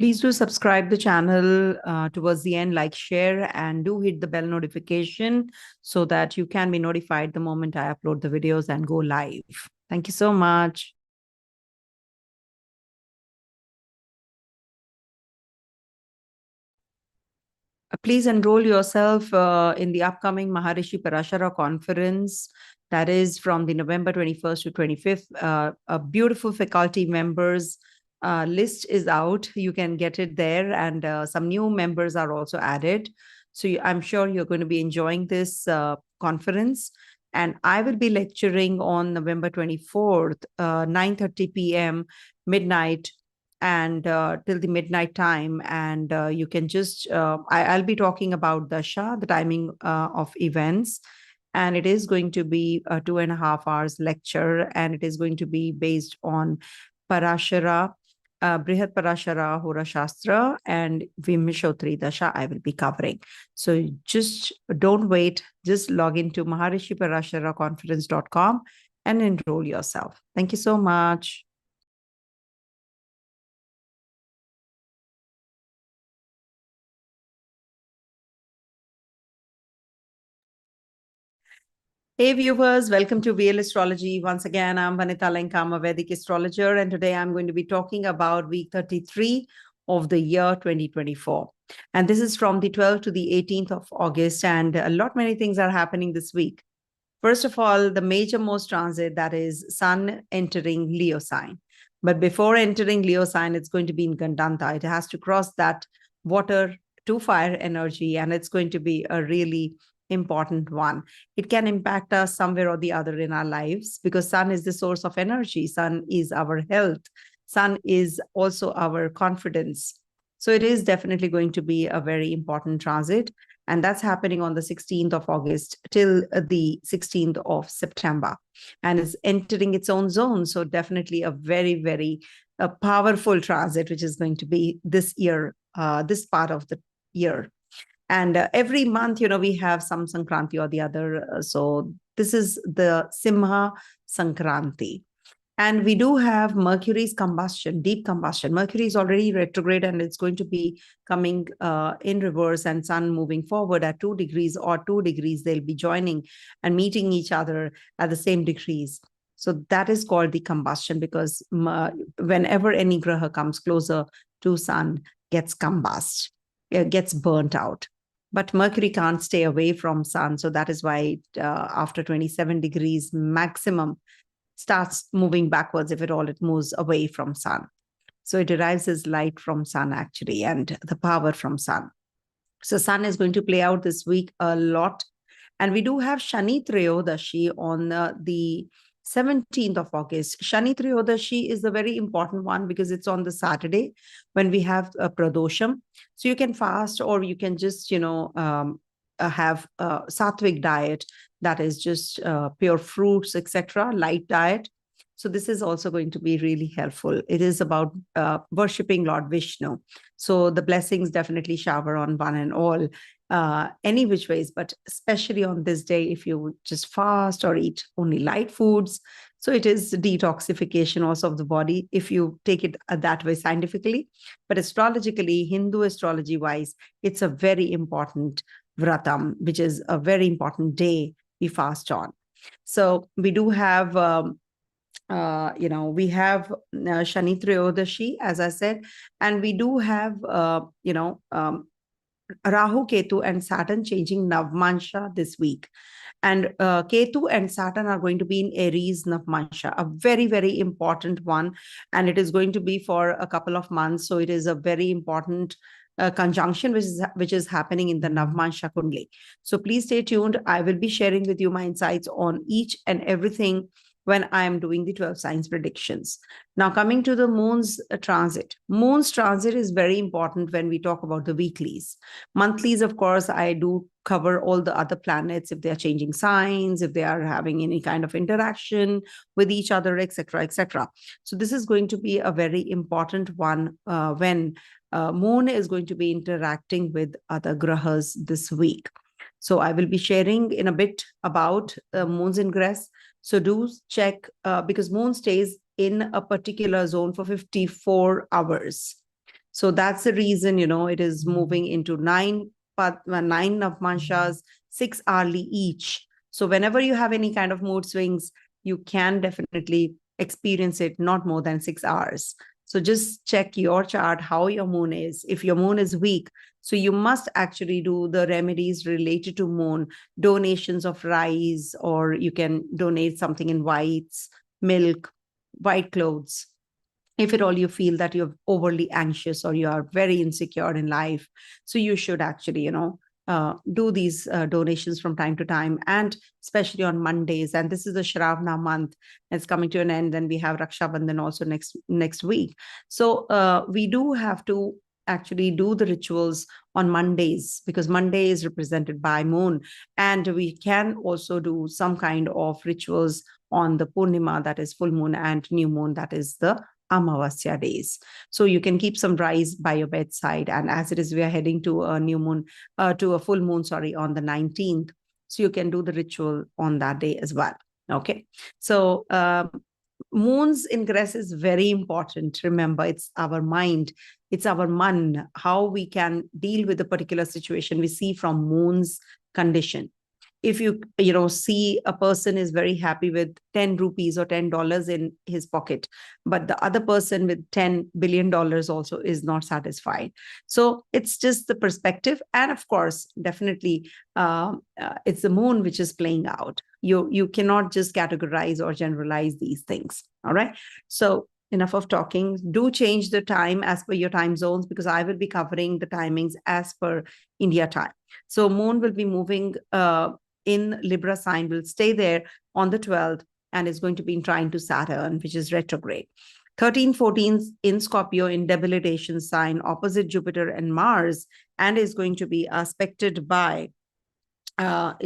Please do subscribe the channel towards the end, like, share, and do hit the bell notification so that you can be notified the moment I upload the videos and go live. Thank you so much. Please enroll yourself in the upcoming Maharishi Parashara conference. That is from the November 21st to 25th. A beautiful faculty members list is out. You can get it there, and some new members are also added. So I'm sure you're going to be enjoying this conference. And I will be lecturing on November 24th, 9:30 p.m. midnight, and till the midnight time. And you can just, I'll be talking about Dasha, the timing of events. And it is going to be a 2.5 hours lecture, and it is going to be based on Parashara, Brihat Parashara, Horoshastra, and Vimishotri Dasha I will be covering. So just don't wait. Just log into maharishiparasharaconference.com and enroll yourself. Thank you so much. Hey viewers, welcome to VL Astrology. Once again, I'm Vanita Lenkam, a Vedic astrologer, and today I'm going to be talking about week 33 of the year 2024. And this is from the 12th to the 18th of August, and many things are happening this week. First of all, the major most transit, that is Sun entering Leo sign. But before entering Leo sign, it's going to be in Gandanta. It has to cross that water to fire energy, and it's going to be a really important one. It can impact us somewhere or the other in our lives because Sun is the source of energy. Sun is our health. Sun is also our confidence. So it is definitely going to be a very important transit. And that's happening on the 16th of August till the 16th of September. And it's entering its own zone. So definitely a very, very powerful transit, which is going to be this year, this part of the year. And every month, we have some Sankranti or the other. So this is the Simha Sankranti. And we do have Mercury's combustion, deep combustion. Mercury is already retrograde, and it's going to be coming in reverse, and Sun moving forward at 2 degrees or 2 degrees. They'll be joining and meeting each other at the same degrees. So that is called the combustion because whenever any graha comes closer to Sun, gets gets burnt out. But Mercury can't stay away from Sun. So that is why after 27 degrees maximum starts moving backwards, if at all it moves away from Sun. So it derives its light from Sun actually, and the power from Sun. So Sun is going to play out this week a lot. And we do have Shani Trayodashi on the 17th of August. Shani Trayodashi is a very important one because it's on the Saturday when we have a Pradosham. So you can fast, or you can just, have a sattvic diet, that is just pure fruits, etc., light diet. So this is also going to be really helpful. It is about worshipping Lord Vishnu. So the blessings definitely shower on one and all, any which ways, but especially on this day, if you just fast or eat only light foods. So it is detoxification also of the body, if you take it that way scientifically. But astrologically, Hindu astrology wise, it's a very important vratam, which is a very important day we fast on. So we do have, we have Shani Trayodashi, as I said, and we do have, Rahu, Ketu, and Saturn changing Navmansha this week. And Ketu and Saturn are going to be in Aries Navmansha, a very, very important one. And it is going to be for a couple of months. So it is a very important conjunction which is happening in the Navmansha Kundli. So please stay tuned. I will be sharing with you my insights on each and everything when I am doing the 12 signs predictions. Now, coming to the moon's transit. Moon's transit is very important when we talk about the weeklies. Monthlies, of course, I do cover all the other planets, if they are changing signs, if they are having any kind of interaction with each other, etc., etc. So this is going to be a very important one when Moon is going to be interacting with other grahas this week. So I will be sharing in a bit about Moon's ingress. So do check because Moon stays in a particular zone for 54 hours. So that's the reason, it is moving into nine navmanshas, 6 hourly each. So whenever you have any kind of mood swings, you can definitely experience it not more than 6 hours. So just check your chart, how your moon is. If your moon is weak, so you must actually do the remedies related to moon, donations of rice, or you can donate something in whites, milk, white clothes. If at all you feel that you're overly anxious or you are very insecure in life, so you should actually, do these donations from time to time, and especially on Mondays. And this is the Shravana month. It's coming to an end. Then we have Raksha Bandhan also next week. So we do have to actually do the rituals on Mondays, because Monday is represented by moon. And we can also do some kind of rituals on the Purnima, that is full moon, and new moon, that is the Amavasya days. So you can keep some rice by your bedside. And as it is, we are heading to a new moon, to a full moon, on the 19th. So you can do the ritual on that day as well. Okay. So moons ingress is very important. Remember, it's our mind, it's our man, how we can deal with a particular situation we see from moon's condition. If you see a person is very happy with 10 rupees or $10 in his pocket, but the other person with $10 billion also is not satisfied. So it's just the perspective. And of course, definitely, it's the moon which is playing out. You cannot just categorize or generalize these things. All right. So enough of talking. Do change the time as per your time zones, because I will be covering the timings as per India time. So moon will be moving in Libra sign, will stay there on the 12th, and is going to be trine to Saturn, which is retrograde. 13, 14 in Scorpio in debilitation sign, opposite Jupiter and Mars, and is going to be aspected by Rahu,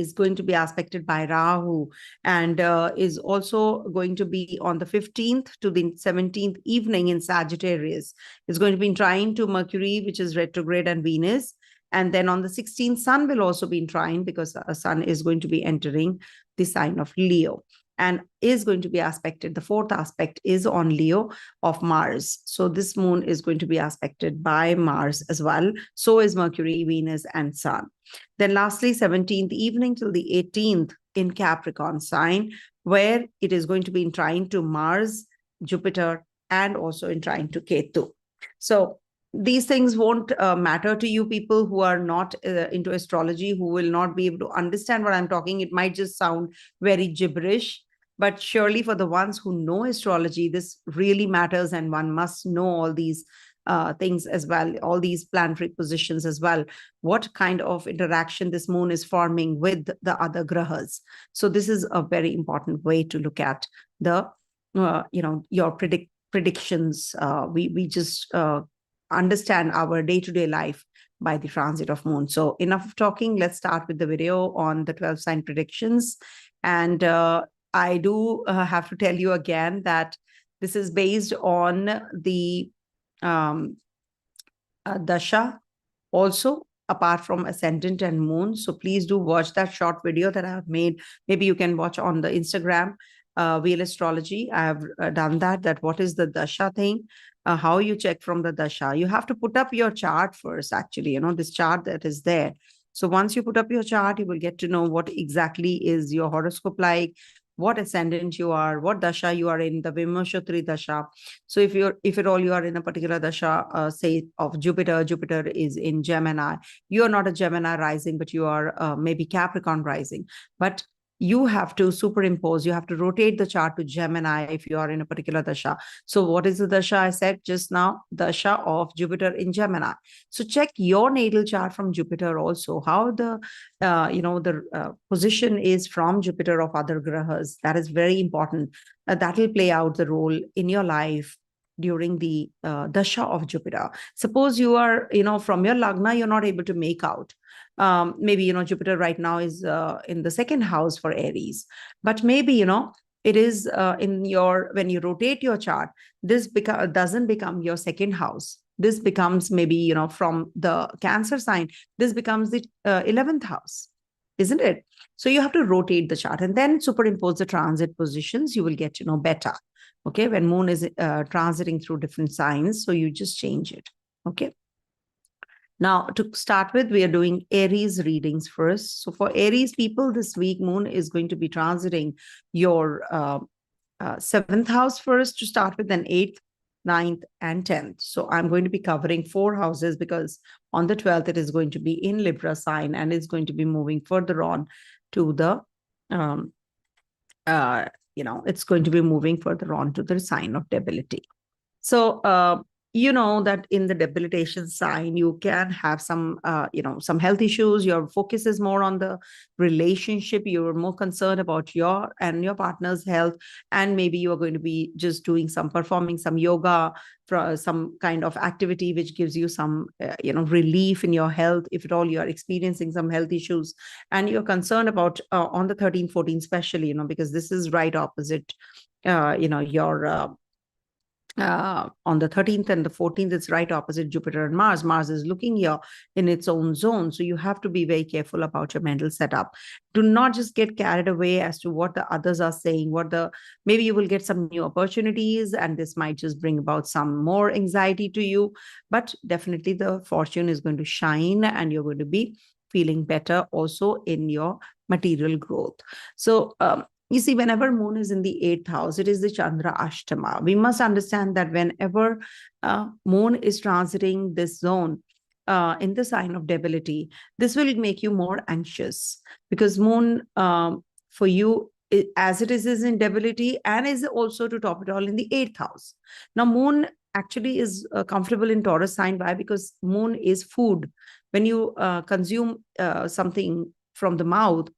and is also going to be on the 15th to the 17th evening in Sagittarius. Is going to be trine to Mercury, which is retrograde, and Venus. And then on the 16th, Sun will also be in trine, because Sun is going to be entering the sign of Leo and is going to be aspected. The 4th aspect is on Leo of Mars. So this moon is going to be aspected by Mars as well. So is Mercury, Venus, and Sun. Then lastly, 17th evening till the 18th in Capricorn sign, where it is going to be in trine to Mars, Jupiter, and also in trine to Ketu. So these things won't matter to you people who are not into astrology, who will not be able to understand what I'm talking. It might just sound very gibberish, but surely for the ones who know astrology, this really matters, and one must know all these things as well, all these planetary positions as well, what kind of interaction this moon is forming with the other grahas. So this is a very important way to look at the, your predictions. We just understand our day-to-day life by the transit of moon. So enough of talking. Let's start with the video on the 12 sign predictions. And I do have to tell you again that this is based on the Dasha also, apart from ascendant and moon. So please do watch that short video that I have made. Maybe you can watch on the Instagram, VL Astrology. I have done that what is the Dasha thing, how you check from the Dasha. You have to put up your chart first, actually, this chart that is there. So once you put up your chart, you will get to know what exactly is your horoscope like, what ascendant you are, what Dasha you are in, the Vimashotri Dasha. So if at all you are in a particular Dasha, say of Jupiter is in Gemini, you are not a Gemini rising, but you are maybe Capricorn rising. But you have to superimpose, you have to rotate the chart to Gemini if you are in a particular Dasha. So what is the Dasha I said just now? Dasha of Jupiter in Gemini. So check your natal chart from Jupiter also, how the, position is from Jupiter of other grahas. That is very important. That will play out the role in your life during the Dasha of Jupiter. Suppose you are, from your Lagna, you're not able to make out. Maybe, Jupiter right now is in the 2nd house for Aries, but maybe, it is in your, when you rotate your chart, this doesn't become your 2nd house. This becomes maybe, from the Cancer sign, this becomes the 11th house, isn't it? So you have to rotate the chart and then superimpose the transit positions. You will get to know better. Okay, when moon is transiting through different signs, so you just change it. Okay. Now, to start with, we are doing Aries readings first. So for Aries people, this week, Moon is going to be transiting your 7th house first to start with, then 8th, 9th, and 10th. So I'm going to be covering 4 houses because on the 12th, it is going to be in Libra sign and it's going to be moving further on to the, it's going to be moving further on to the sign of debility. So, you know that in the debilitation sign, you can have some, some health issues. Your focus is more on the relationship. You're more concerned about your and your partner's health. And maybe you are going to be just performing some yoga, for some kind of activity, which gives you some, relief in your health. If at all you are experiencing some health issues and you're concerned about on the 13, 14, especially, because this is right opposite, your, on the 13th and the 14th, it's right opposite Jupiter and Mars. Mars is looking here in its own zone. So you have to be very careful about your mental setup. Do not just get carried away as to what the others are saying, maybe you will get some new opportunities and this might just bring about some more anxiety to you. But definitely the fortune is going to shine and you're going to be feeling better also in your material growth. So, you see, whenever Moon is in the 8th house, it is the Chandra Ashtama. We must understand that whenever Moon is transiting this zone in the sign of debility, this will make you more anxious because Moon for you, as it is in debility and is also, to top it all, in the 8th house. Now, Moon actually is comfortable in Taurus sign. Why? Because Moon is food. When you consume something from the mouth,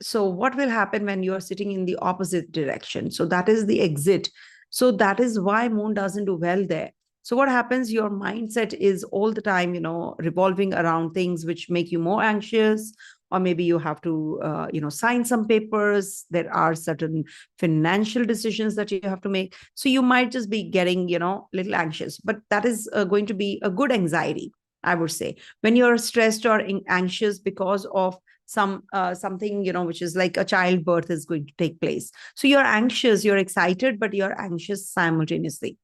so what will happen when you are sitting in the opposite direction? So that is the exit. So that is why Moon doesn't do well there. So what happens? Your mindset is all the time, revolving around things which make you more anxious, or maybe you have to, sign some papers. There are certain financial decisions that you have to make. So you might just be getting, little anxious, but that is going to be a good anxiety, I would say. When you're stressed or anxious because of something, which is like a childbirth is going to take place. So you're anxious, you're excited, but you're anxious simultaneously.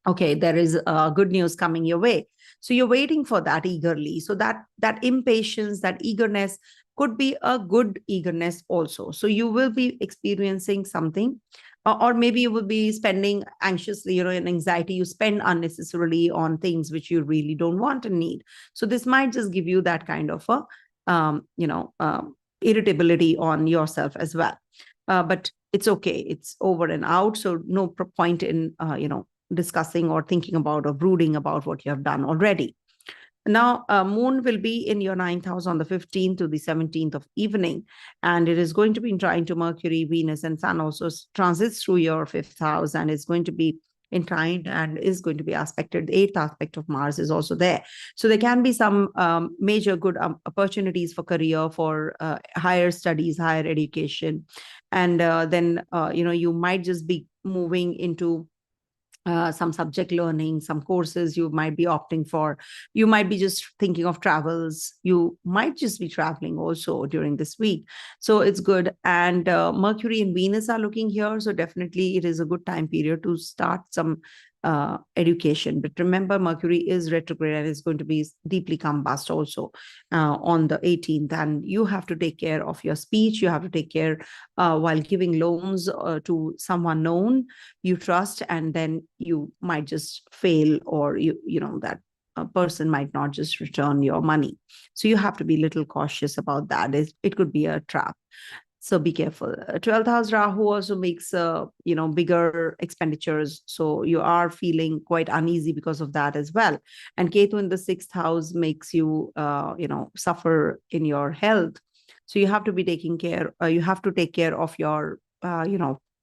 Okay, there is good news coming your way. So you're waiting for that eagerly. So that impatience, that eagerness could be a good eagerness also. So you will be experiencing something, or maybe you will be spending anxiously, in anxiety, you spend unnecessarily on things which you really don't want and need. So this might just give you that kind of a irritability on yourself as well. But it's okay. It's over and out. So no point in, discussing or thinking about or brooding about what you have done already. Now, Moon will be in your 9th house on the 15th to the 17th of evening, and it is going to be trying to Mercury, Venus, and Sun also transits through your 5th house, and it's going to be inclined and is going to be aspected. The 8th aspect of Mars is also there. So there can be some major good opportunities for career, for higher studies, higher education. And then, you might just be moving into some subject learning, some courses you might be opting for. You might be just thinking of travels. You might just be traveling also during this week. So it's good. And Mercury and Venus are looking here. So definitely it is a good time period to start some education. But remember, Mercury is retrograde and is going to be deeply combust also on the 18th. And you have to take care of your speech. You have to take care while giving loans to someone known you trust, and then you might just fail, or that a person might not just return your money. So you have to be a little cautious about that. It could be a trap. So be careful. 12th house Rahu also makes, bigger expenditures. So you are feeling quite uneasy because of that as well. And Ketu in the 6th house makes you, suffer in your health. So you have to be taking care. You have to take care of your,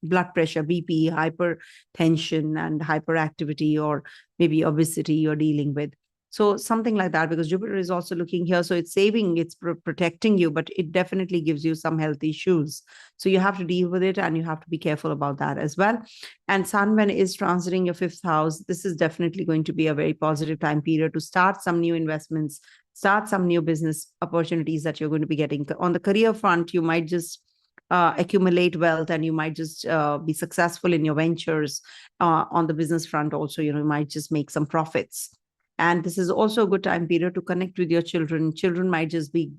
blood pressure, BP, hypertension, and hyperactivity, or maybe obesity you're dealing with. So something like that, because Jupiter is also looking here. So it's saving, it's protecting you, but it definitely gives you some health issues. So you have to deal with it, and you have to be careful about that as well. And Sun, when it is transiting your 5th house, this is definitely going to be a very positive time period to start some new investments, start some new business opportunities that you're going to be getting. On the career front, you might just accumulate wealth, and you might just be successful in your ventures. On the business front also, you might just make some profits. And this is also a good time period to connect with your children. Children might just be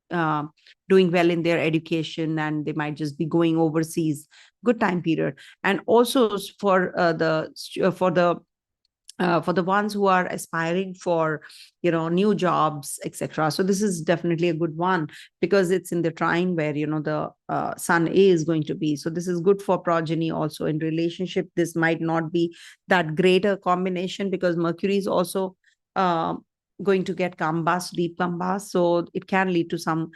doing well in their education, and they might just be going overseas. Good time period. And also for the ones who are aspiring for new jobs, etc. So this is definitely a good one, because it's in the trine where the sun is going to be. So this is good for progeny. Also in relationship, this might not be that great a combination, because Mercury is also going to get deep combust, so it can lead to some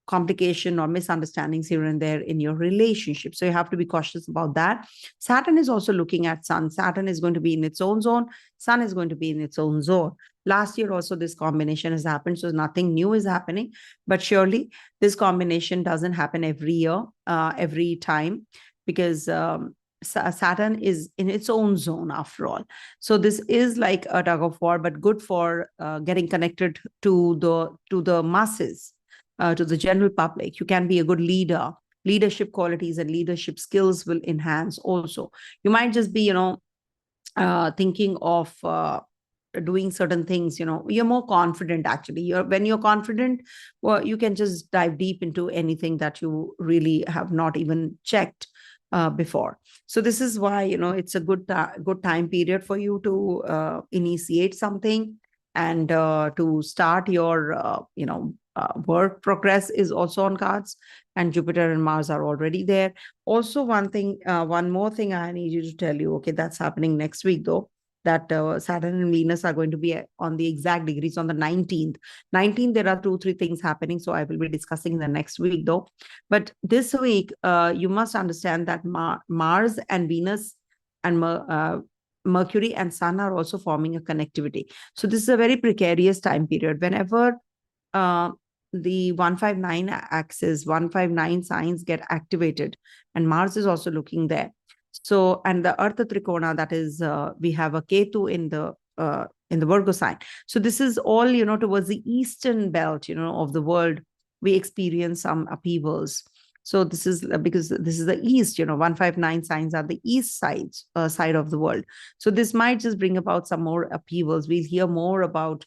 complication or misunderstandings here and there in your relationship. So you have to be cautious about that. Saturn is also looking at Sun. Saturn is going to be in its own zone. Sun is going to be in its own zone. Last year also this combination has happened, so nothing new is happening. But surely this combination doesn't happen every year, every time, because Saturn is in its own zone after all. So this is like a tug of war, but good for getting connected to the masses, to the general public. You can be a good leader. Leadership qualities and leadership skills will enhance also. You might just be, thinking of doing certain things. You're more confident, actually. When you're confident, well, you can just dive deep into anything that you really have not even checked before. So this is why, it's a good time period for you to initiate something, and to start your, work. Progress is also on cards, and Jupiter and Mars are already there. Also, one more thing I need you to tell you. Okay, that's happening next week, though, that Saturn and Venus are going to be on the exact degrees on the 19th. 19th, there are 2-3 things happening, so I will be discussing in the next week, though. But this week, you must understand that Mars and Venus and Mercury and Sun are also forming a connectivity. So this is a very precarious time period. Whenever the 159 axis, 159 signs get activated, and Mars is also looking there. So, and the Earth Trikona, that is, we have a Ketu in the Virgo sign. So this is all, towards the eastern belt, of the world, we experience some upheavals. So this is because this is the east, 159 signs are the east side of the world. So this might just bring about some more upheavals. We'll hear more about,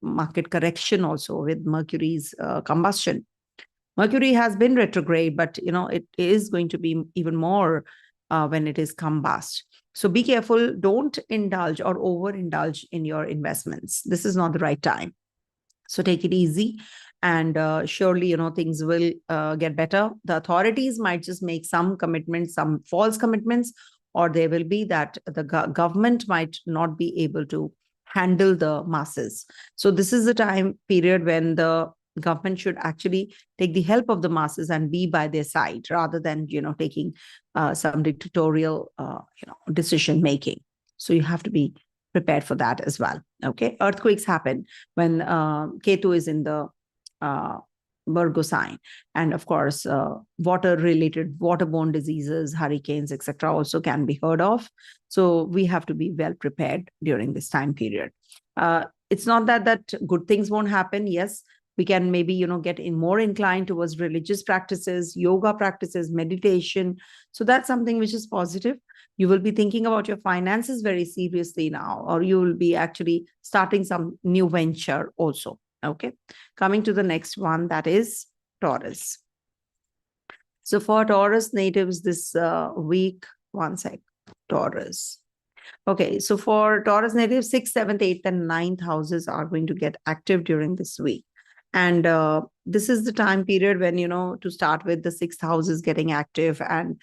market correction also with Mercury's combustion. Mercury has been retrograde, but it is going to be even more when it is combust. So be careful. Don't indulge or overindulge in your investments. This is not the right time. So take it easy, and surely things will get better. The authorities might just make some commitments, some false commitments, or there will be that the government might not be able to handle the masses. So this is the time period when the government should actually take the help of the masses and be by their side, rather than taking some dictatorial decision making. So you have to be prepared for that as well. Okay, earthquakes happen when Ketu is in the Virgo sign, and of course waterborne diseases, hurricanes, etc. also can be heard of. So we have to be well prepared during this time period. It's not that good things won't happen. Yes, we can maybe get more inclined towards religious practices, yoga practices, meditation. So that's something which is positive. You will be thinking about your finances very seriously now, or you will be actually starting some new venture also. Okay, coming to the next one, that is Taurus. So for Taurus natives this week, one sec, Taurus. Okay, so for Taurus natives, 6th, 7th, 8th, and 9th houses are going to get active during this week. And this is the time period when, to start with, the 6th house is getting active, and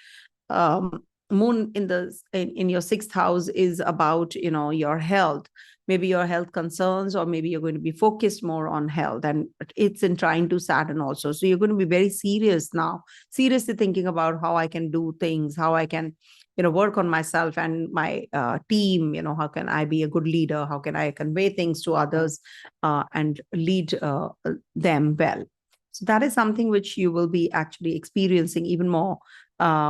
moon in your 6th house is about, your health, maybe your health concerns, or maybe you're going to be focused more on health, and it's in trine to Saturn also. So you're going to be very serious now, seriously thinking about how I can do things, how I can, work on myself and my team, how can I be a good leader? How can I convey things to others and lead them well? So that is something which you will be actually experiencing even more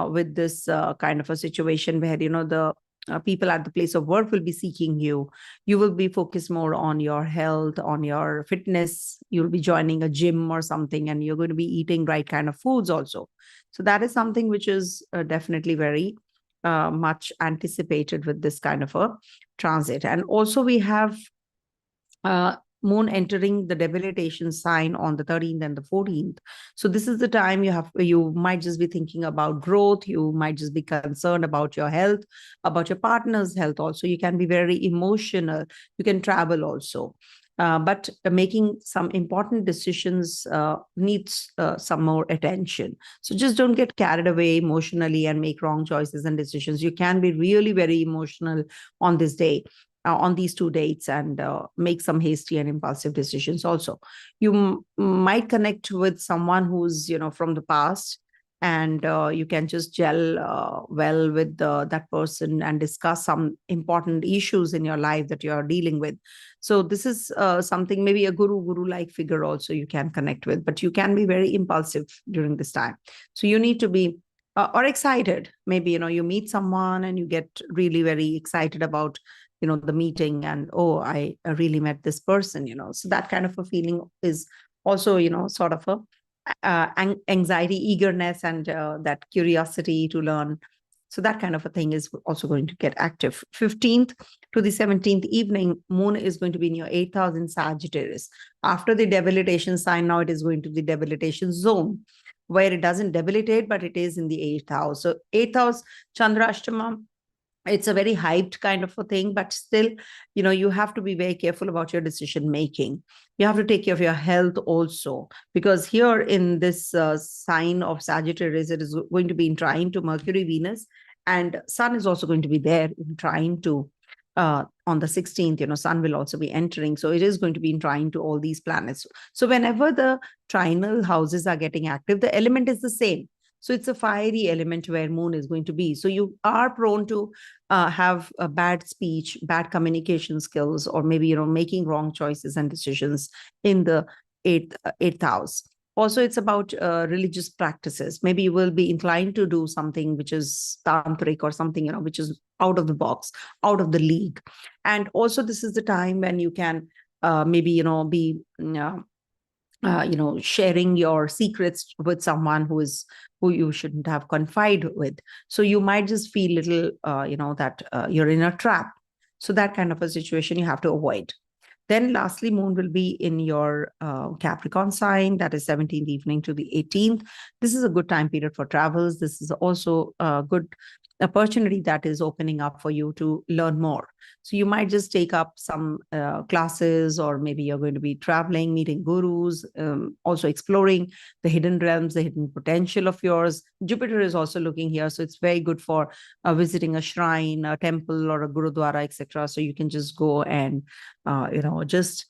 with this kind of a situation where, the people at the place of work will be seeking you. You will be focused more on your health, on your fitness. You'll be joining a gym or something, and you're going to be eating right kind of foods also. So that is something which is definitely very much anticipated with this kind of a transit. And also we have Moon entering the debilitation sign on the 13th and the 14th. So this is the time you might just be thinking about growth. You might just be concerned about your health, about your partner's health. Also, you can be very emotional. You can travel also. But making some important decisions needs some more attention. So just don't get carried away emotionally and make wrong choices and decisions. You can be really very emotional on this day. On these 2 dates, and make some hasty and impulsive decisions. Also, you might connect with someone who's from the past, and you can just gel well with that person and discuss some important issues in your life that you are dealing with. So this is something, maybe a guru like figure also you can connect with, but you can be very impulsive during this time. So you need to be or excited. Maybe you meet someone and you get really very excited about the meeting, and I really met this person. So that kind of a feeling is also sort of a anxiety, eagerness, and that curiosity to learn. So that kind of a thing is also going to get active. 15th to the 17th evening, Moon is going to be in your 8th house in Sagittarius. After the debilitation sign, now it is going to the debilitation zone, where it doesn't debilitate, but it is in the 8th house. So 8th house, Chandra Ashtama, it's a very hyped kind of a thing, but still, you have to be very careful about your decision making. You have to take care of your health also, because here in this sign of Sagittarius, it is going to be in trine to Mercury, Venus, and Sun is also going to be there in trine to on the 16th. Sun will also be entering. So it is going to be in trine to all these planets. So whenever the trinal houses are getting active, the element is the same. So it's a fiery element where Moon is going to be. So you are prone to have a bad speech, bad communication skills, or maybe, making wrong choices and decisions in the eighth house. Also, it's about religious practices. Maybe you will be inclined to do something which is tantric or something, which is out of the box, out of the league. And also, this is the time when you can maybe, be sharing your secrets with someone who you shouldn't have confide with. So you might just feel little, that you're in a trap. So that kind of a situation you have to avoid. Then lastly, Moon will be in your Capricorn sign, that is 17th evening to the 18th. This is a good time period for travels. This is also a good opportunity that is opening up for you to learn more. So you might just take up some classes, or maybe you're going to be traveling, meeting gurus, also exploring the hidden realms, the hidden potential of yours. Jupiter is also looking here. So it's very good for visiting a shrine, a temple, or a gurudwara, etc. So you can just go and, just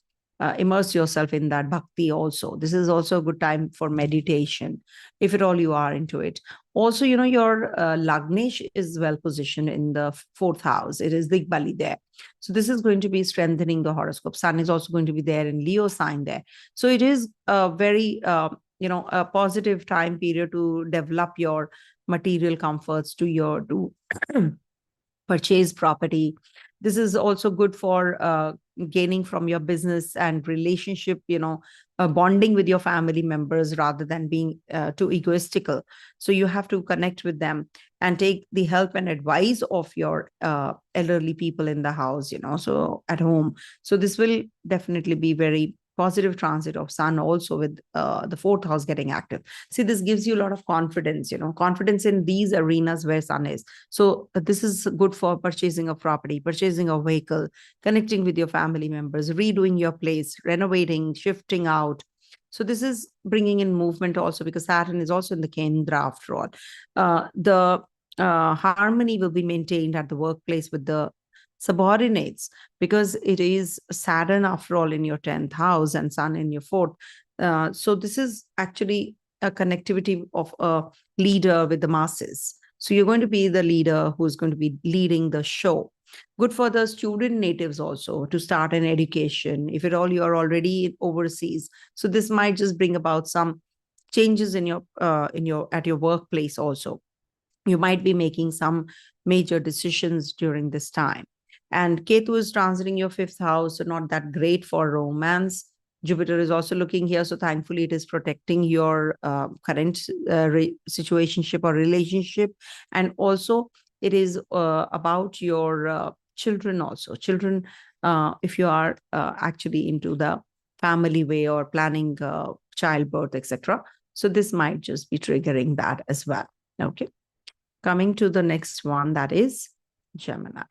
immerse yourself in that bhakti also. This is also a good time for meditation, if at all you are into it. Also, your Lagnesh is well positioned in the 4th house. It is Digbali there. So this is going to be strengthening the horoscope. Sun is also going to be there in Leo sign there. So it is a very, a positive time period to develop your material comforts, to purchase property. This is also good for gaining from your business and relationship, bonding with your family members rather than being too egoistical. So you have to connect with them and take the help and advice of your elderly people in the house, so at home. So this will definitely be very positive transit of Sun also, with the 4th house getting active. See, this gives you a lot of confidence, confidence in these arenas where Sun is. So this is good for purchasing a property, purchasing a vehicle, connecting with your family members, redoing your place, renovating, shifting out. So this is bringing in movement also, because Saturn is also in the Kendra after all. The harmony will be maintained at the workplace with the subordinates, because it is Saturn after all in your 10th house and Sun in your 4th. So this is actually a connectivity of a leader with the masses. So you're going to be the leader who's going to be leading the show. Good for the student natives also to start an education, if at all you are already overseas. So this might just bring about some changes in your at your workplace also. You might be making some major decisions during this time. And Ketu is transiting your 5th house, so not that great for romance. Jupiter is also looking here, so thankfully it is protecting your current situationship or relationship. And also it is about your children also. Children, if you are actually into the family way or planning childbirth, etc. So this might just be triggering that as well. Okay. Coming to the next one, that is Gemini.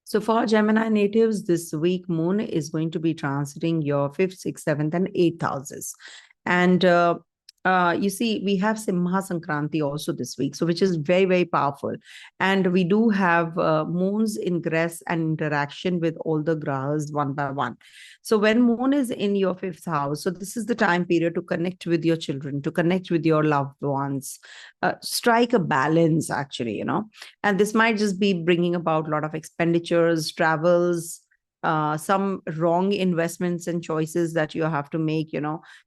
So for Gemini natives, this week moon is going to be transiting your 5th, 6th, 7th, and 8th houses. And you see, we have Simha Sankranti also this week, so which is very, very powerful. And we do have moons ingress and interaction with all the grahas one by one. So when moon is in your 5th house, so this is the time period to connect with your children, to connect with your loved ones, strike a balance, actually, and this might just be bringing about a lot of expenditures, travels, some wrong investments and choices that you have to make,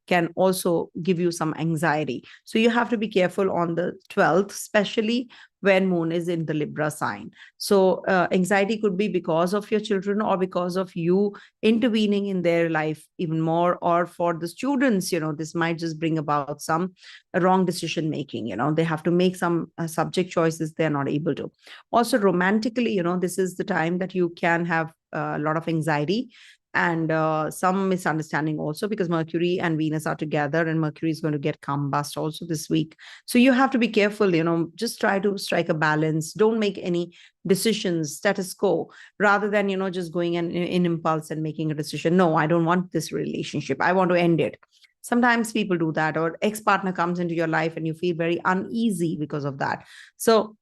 can also give you some anxiety. So you have to be careful on the 12th, especially when moon is in the Libra sign. So anxiety could be because of your children or because of you intervening in their life even more, or for the students, this might just bring about some wrong decision making. They have to make some subject choices they're not able to. Also romantically, this is the time that you can have a lot of anxiety and some misunderstanding also, because Mercury and Venus are together, and Mercury is going to get combust also this week. So you have to be careful, just try to strike a balance. Don't make any decisions status quo, rather than, just going in impulse and making a decision. No, I don't want this relationship, I want to end it. Sometimes people do that, or ex-partner comes into your life and you feel very uneasy because of that. So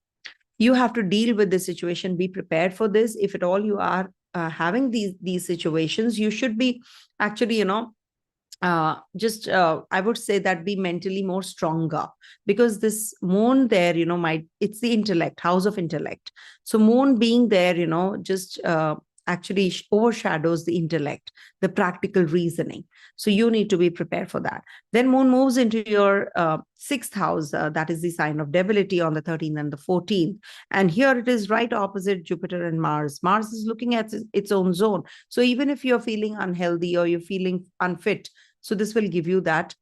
you have to deal with the situation, be prepared for this. If at all you are having these situations, you should be actually, I would say that be mentally more stronger, because this moon there, it's the intellect, house of intellect. So moon being there, just actually overshadows the intellect, the practical reasoning. So you need to be prepared for that. Then moon moves into your 6th house, that is the sign of debility, on the 13th and the 14th. And here it is right opposite Jupiter and Mars. Mars is looking at its own zone. So even if you're feeling unhealthy or you're feeling unfit, so this will give you that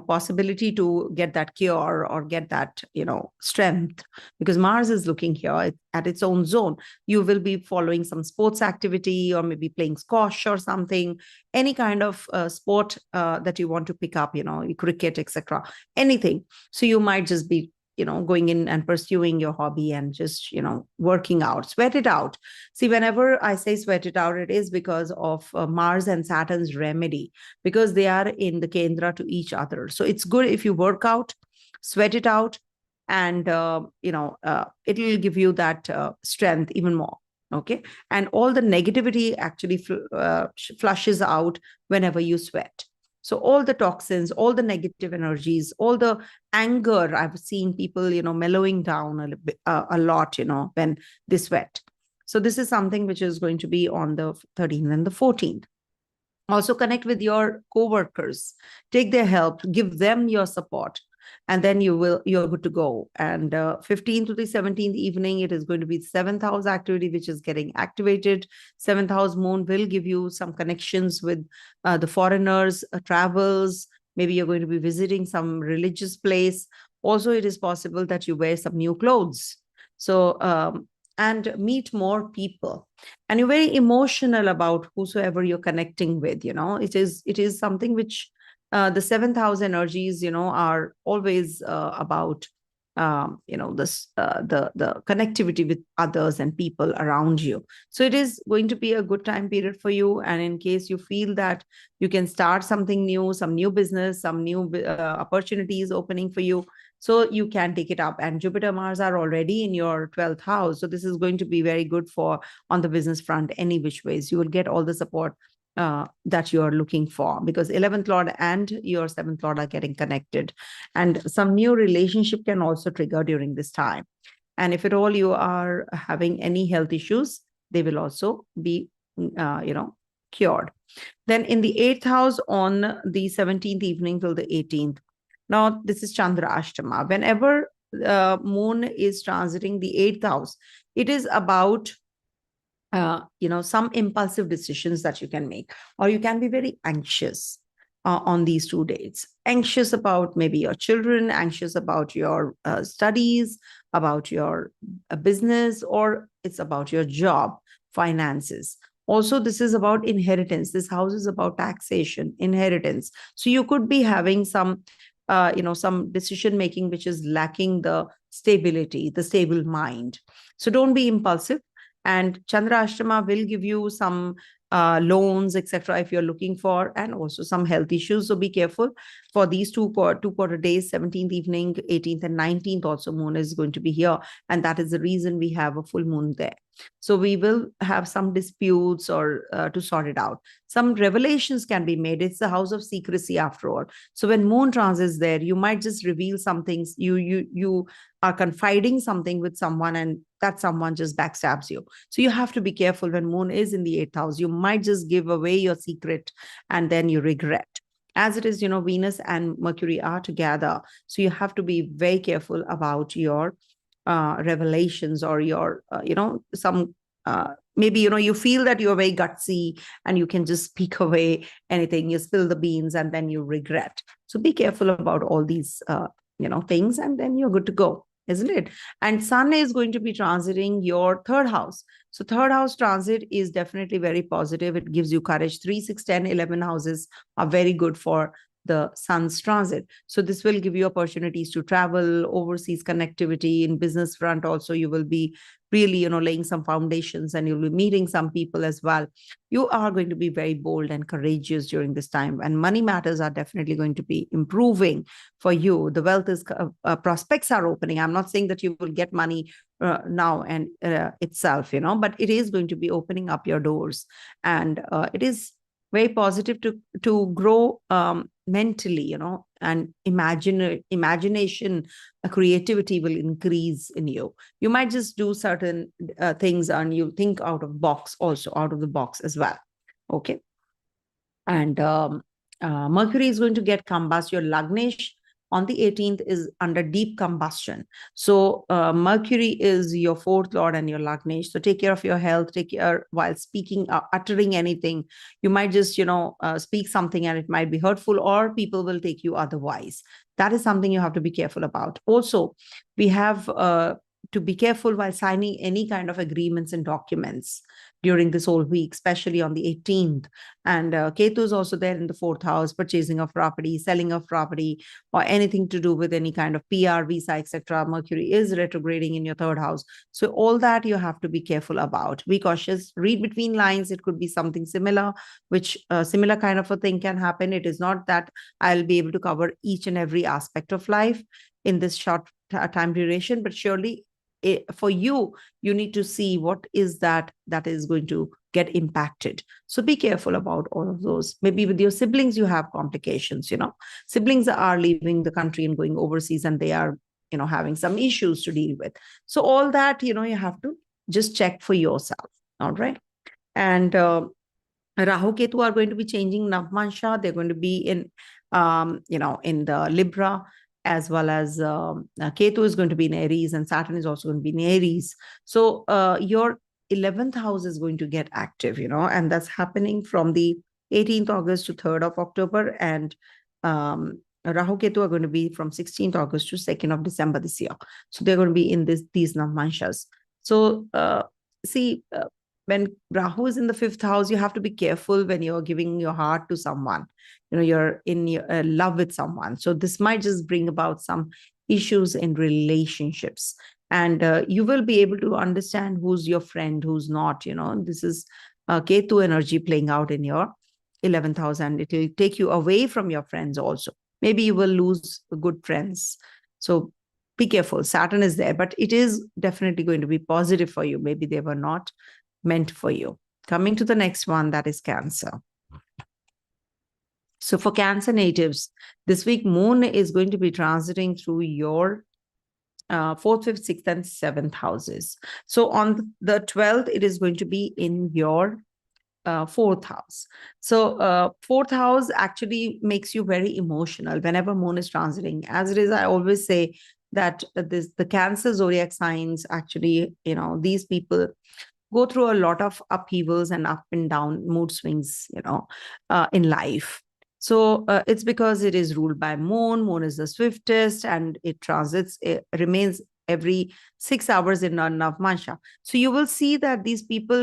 possibility to get that cure or get that, strength, because Mars is looking here at its own zone. You will be following some sports activity, or maybe playing squash or something, any kind of sport that you want to pick up, cricket, etc., anything. So you might just be going in and pursuing your hobby and just, working out, sweat it out. See, whenever I say sweat it out, it is because of Mars and Saturn's remedy, because they are in the Kendra to each other. So it's good if you work out, sweat it out, and, it will give you that strength even more. Okay. And all the negativity actually flushes out whenever you sweat. So all the toxins, all the negative energies, all the anger, I've seen people, mellowing down a lot, when they sweat. So this is something which is going to be on the 13th and the 14th. Also connect with your co-workers, take their help, give them your support, and then you're good to go. And 15th to the 17th evening, it is going to be 7th house activity, which is getting activated. 7th house moon will give you some connections with the foreigners, travels. Maybe you're going to be visiting some religious place. Also, it is possible that you wear some new clothes. So, and meet more people. And you're very emotional about whosoever you're connecting with, it is something which the 7th house energies, are always about, the connectivity with others and people around you. So it is going to be a good time period for you. And in case you feel that you can start something new, some new business, some new opportunities opening for you, so you can take it up. And Jupiter, Mars are already in your 12th house. So this is going to be very good for on the business front, any which ways. You will get all the support that you're looking for, because 11th Lord and your 7th Lord are getting connected. And some new relationship can also trigger during this time. And if at all you are having any health issues, they will also be, cured. Then in the 8th house on the 17th evening till the 18th, now this is Chandra Ashtama. Whenever moon is transiting the 8th house, it is about some impulsive decisions that you can make, or you can be very anxious. on these 2 dates. Anxious about maybe your children, anxious about your studies, about your business, or it's about your job, finances. Also, this is about inheritance. This house is about taxation, inheritance. So you could be having some, some decision making which is lacking the stability, the stable mind. So don't be impulsive. And Chandra Ashtama will give you some loans, etc., if you're looking for, and also some health issues. So be careful for these two quarter days, 17th evening, 18th and 19th. Also, moon is going to be here, and that is the reason we have a full moon there. So we will have some disputes or to sort it out. Some revelations can be made. It's the house of secrecy after all. So when moon transits there, you might just reveal some things. You are confiding something with someone, and that someone just backstabs you. So you have to be careful when moon is in the 8th house. You might just give away your secret and then you regret. As it is, Venus and Mercury are together. So you have to be very careful about your revelations or your, some, maybe, you feel that you're very gutsy and you can just speak away anything, you spill the beans and then you regret. So be careful about all these, things, and then you're good to go, isn't it? And Sun is going to be transiting your 3rd house. So 3rd house transit is definitely very positive. It gives you courage. 3, 6, 10, 11 houses are very good for the Sun's transit. So this will give you opportunities to travel, overseas connectivity. In business front also, you will be really, laying some foundations, and you'll be meeting some people as well. You are going to be very bold and courageous during this time, and money matters are definitely going to be improving for you. The wealth is prospects are opening. I'm not saying that you will get money now and itself, but it is going to be opening up your doors, and it is very positive to grow mentally, and imagination, creativity will increase in you. You might just do certain things, and you think out of the box as well. Okay. And Mercury is going to get combust. Your Lagnesh on the 18th is under deep combustion. So Mercury is your 4th lord and your Lagnesh. So take care of your health. Take care while speaking, uttering anything. You might just, speak something and it might be hurtful, or people will take you otherwise. That is something you have to be careful about. Also, we have to be careful while signing any kind of agreements and documents during this whole week, especially on the 18th. And Ketu is also there in the 4th house, purchasing of property, selling of property, or anything to do with any kind of PR, visa, etc. Mercury is retrograding in your 3rd house. So all that you have to be careful about. Be cautious, read between lines. It could be something similar, which similar kind of a thing can happen. It is not that I'll be able to cover each and every aspect of life in this short time duration, but surely for you need to see what is that is going to get impacted. So be careful about all of those. Maybe with your siblings, you have complications, siblings are leaving the country and going overseas, and they are, having some issues to deal with. So all that, you have to just check for yourself. All right. And Rahu Ketu are going to be changing Navmansha. They're going to be in, in the Libra, as well as Ketu is going to be in Aries, and Saturn is also going to be in Aries. So your 11th house is going to get active, and that's happening from the 18th August to 3rd of October. And Rahu Ketu are going to be from 16th August to 2nd of December this year. So they're going to be in these Navmanshas. So when Rahu is in the 5th house, you have to be careful when you're giving your heart to someone. You're in love with someone. So this might just bring about some issues in relationships. And you will be able to understand who's your friend, who's not. This is Ketu energy playing out in your 11th house, and it will take you away from your friends also. Maybe you will lose good friends. So be careful. Saturn is there, but it is definitely going to be positive for you. Maybe they were not meant for you. Coming to the next one, that is Cancer. So for Cancer natives, this week, moon is going to be transiting through your 4th, 5th, 6th, and 7th houses. So on the 12th, it is going to be in your 4th house. So 4th house actually makes you very emotional whenever moon is transiting. As it is, I always say that the Cancer zodiac signs, actually, these people go through a lot of upheavals and up and down mood swings, in life. So it's because it is ruled by moon. Moon is the swiftest, and it transits, it remains every 6 hours in Navmansha. So you will see that these people,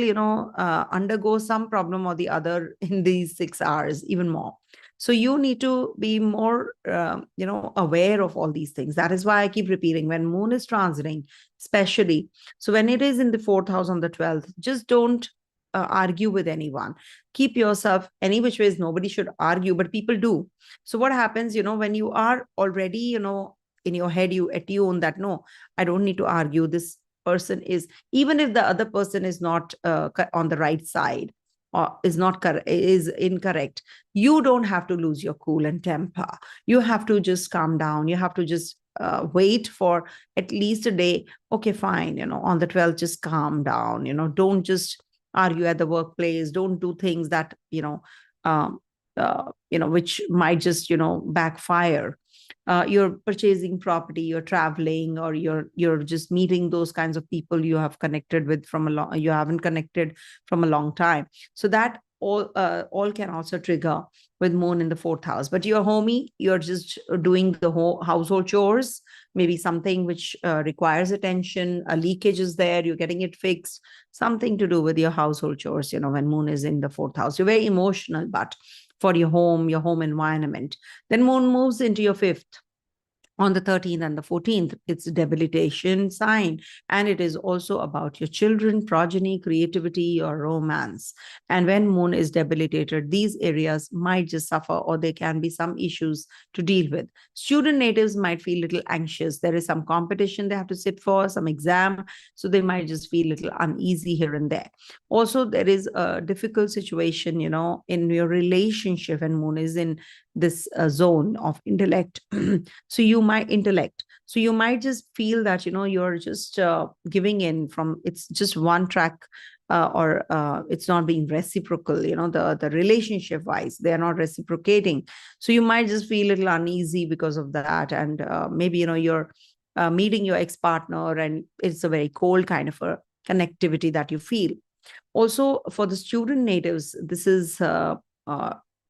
undergo some problem or the other in these 6 hours, even more. So you need to be more, aware of all these things. That is why I keep repeating, when moon is transiting, especially. So when it is in the 4th house on the 12th, just don't argue with anyone. Keep yourself any which ways. Nobody should argue, but people do. So what happens, when you are already, in your head, you attune that, no, I don't need to argue. This person is, even if the other person is not on the right side, or is incorrect, you don't have to lose your cool and temper. You have to just calm down. You have to just wait for at least a day. Okay, fine, on the 12th, just calm down. Don't just argue at the workplace. Don't do things that um, which might just backfire. You're purchasing property, you're traveling, or you're just meeting those kinds of people you have connected with from a long, you haven't connected from a long time. So that all can also trigger with moon in the 4th house. But you're homey, you're just doing the whole household chores, maybe something which requires attention, a leakage is there, you're getting it fixed, something to do with your household chores, when moon is in the 4th house. You're very emotional, but for your home environment. Then moon moves into your 5th on the 13th and the 14th. It's a debilitation sign, and it is also about your children, progeny, creativity, or romance. And when moon is debilitated, these areas might just suffer, or there can be some issues to deal with. Student natives might feel a little anxious. There is some competition they have to sit for, some exam, so they might just feel a little uneasy here and there. Also, there is a difficult situation, in your relationship, and moon is in this zone of intellect. So you might just feel that you're just giving in from, it's just one track, or it's not being reciprocal, the relationship wise, they're not reciprocating. So you might just feel a little uneasy because of that. And maybe you're meeting your ex-partner, and it's a very cold kind of a connectivity that you feel. Also, for the student natives, this is a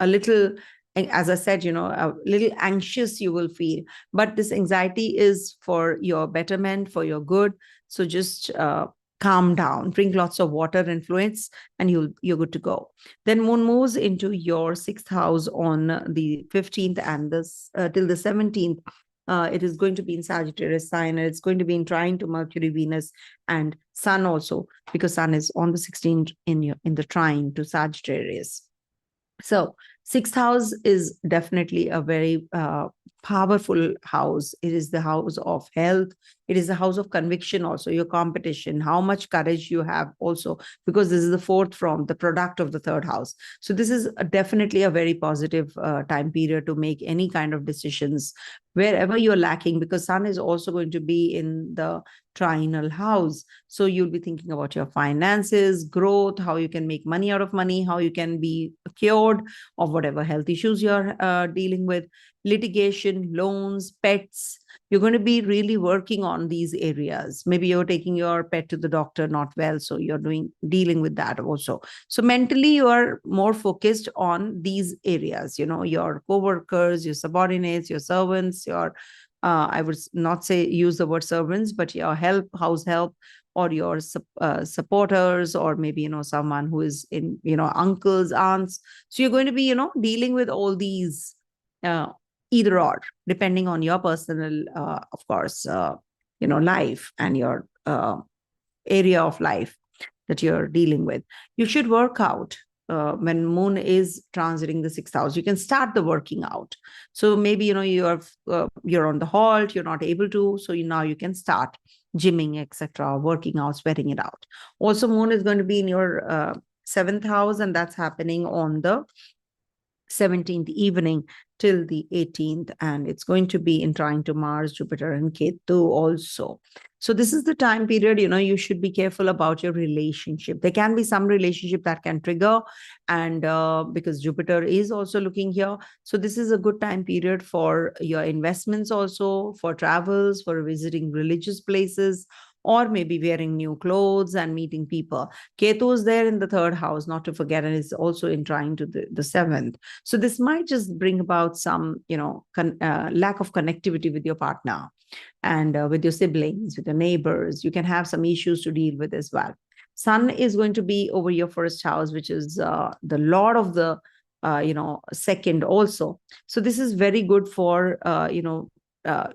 little, as I said, a little anxious you will feel, but this anxiety is for your betterment, for your good. So just calm down, drink lots of water and fluids, and you're good to go. Then moon moves into your 6th house on the 15th and this till the 17th. It is going to be in Sagittarius sign, and it's going to be in trine to Mercury, Venus, and Sun also, because Sun is on the 16th in the trine to Sagittarius. So 6th house is definitely a very powerful house. It is the house of health. It is the house of conviction also, your competition, how much courage you have also, because this is the 4th from the product of the 3rd house. So this is definitely a very positive time period to make any kind of decisions wherever you're lacking, because Sun is also going to be in the trinal house. So you'll be thinking about your finances, growth, how you can make money out of money, how you can be cured of whatever health issues you're dealing with, litigation, loans, pets. You're going to be really working on these areas. Maybe you're taking your pet to the doctor, not well, so you're dealing with that also. So mentally, you are more focused on these areas, your co-workers, your subordinates, your servants, your I would not say use the word servants, but your house help, or your supporters, or maybe someone who is in uncles, aunts. So you're going to be dealing with all these either or, depending on your personal of course life and your area of life that you're dealing with. You should work out when moon is transiting the 6th house. You can start the working out. So maybe you're on the halt, you're not able to, so now you can start gymming, etc., working out, sweating it out. Also, moon is going to be in your 7th house, and that's happening on the 17th evening till the 18th, and it's going to be in trine to Mars, Jupiter, and Ketu also. So this is the time period, you should be careful about your relationship. There can be some relationship that can trigger, and because Jupiter is also looking here. So this is a good time period for your investments also, for travels, for visiting religious places, or maybe wearing new clothes and meeting people. Ketu is there in the third house, not to forget, and is also in trine to the seventh. So this might just bring about some, lack of connectivity with your partner and with your siblings, with your neighbors. You can have some issues to deal with as well. Sun is going to be over your first house, which is the lord of the second also. So this is very good for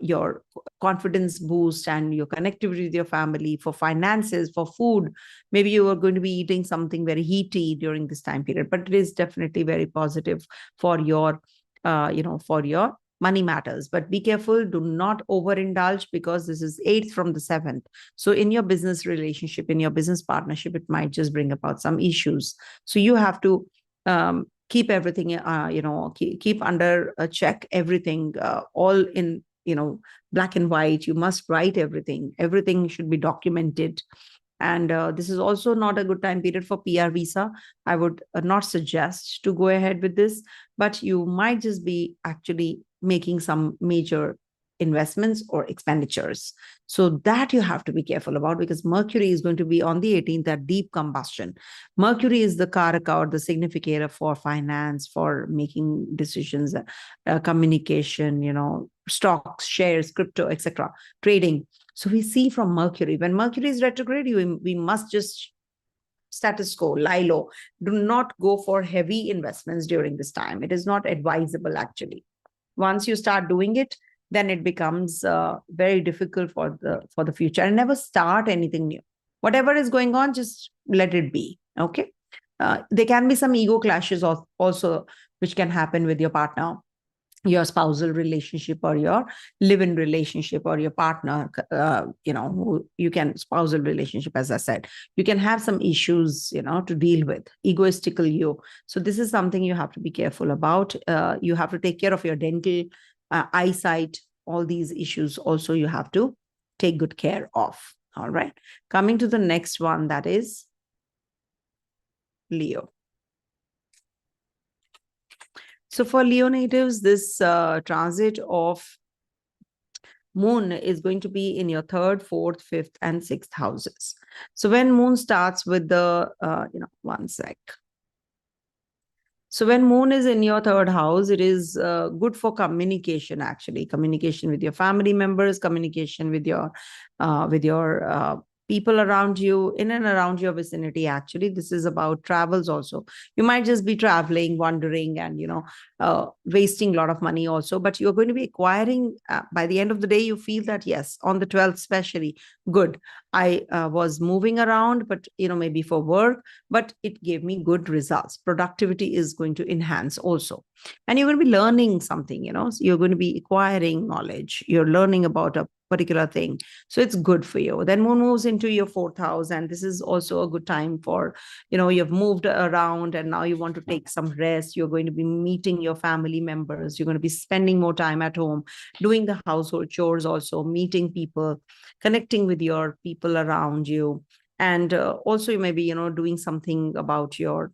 your confidence boost and your connectivity with your family, for finances, for food. Maybe you are going to be eating something very heaty during this time period, but it is definitely very positive for your for your money matters. But be careful, do not overindulge, because this is 8th from the 7th. So in your business relationship, in your business partnership, it might just bring about some issues. So you have to keep everything, keep under a check, everything, all in, black and white. You must write everything. Everything should be documented. And this is also not a good time period for PR visa. I would not suggest to go ahead with this, but you might just be actually making some major investments or expenditures. So that you have to be careful about, because Mercury is going to be on the 18th at deep combustion. Mercury is the karaka, or the significator for finance, for making decisions, communication, stocks, shares, crypto, etc., trading. So we see from Mercury, when Mercury is retrograde, we must just status quo, lie low. Do not go for heavy investments during this time. It is not advisable, actually. Once you start doing it, then it becomes very difficult for the future. And never start anything new. Whatever is going on, just let it be. Okay. There can be some ego clashes also, which can happen with your partner, your spousal relationship, or your live-in relationship, or your partner, who you can spousal relationship, as I said, you can have some issues, to deal with, egoistical you. So this is something you have to be careful about. You have to take care of your dental, eyesight, all these issues also you have to take good care of. All right. Coming to the next one, that is Leo. So for Leo natives, this transit of Moon is going to be in your 3rd, 4th, 5th, and 6th houses. So when Moon starts with the, one sec. So when Moon is in your 3rd house, it is good for communication, actually. Communication with your family members, communication with your people around you, in and around your vicinity. Actually, this is about travels also. You might just be traveling, wandering, and wasting a lot of money also, but you're going to be acquiring, by the end of the day, you feel that, yes, on the 12th especially, good, I was moving around, but maybe for work, but it gave me good results. Productivity is going to enhance also, and you're going to be learning something. So you're going to be acquiring knowledge, you're learning about a particular thing. So it's good for you. Then Moon moves into your 4th house, and this is also a good time for, you've moved around and now you want to take some rest. You're going to be meeting your family members. You're going to be spending more time at home, doing the household chores also, meeting people, connecting with your people around you. And also you may be, doing something about your,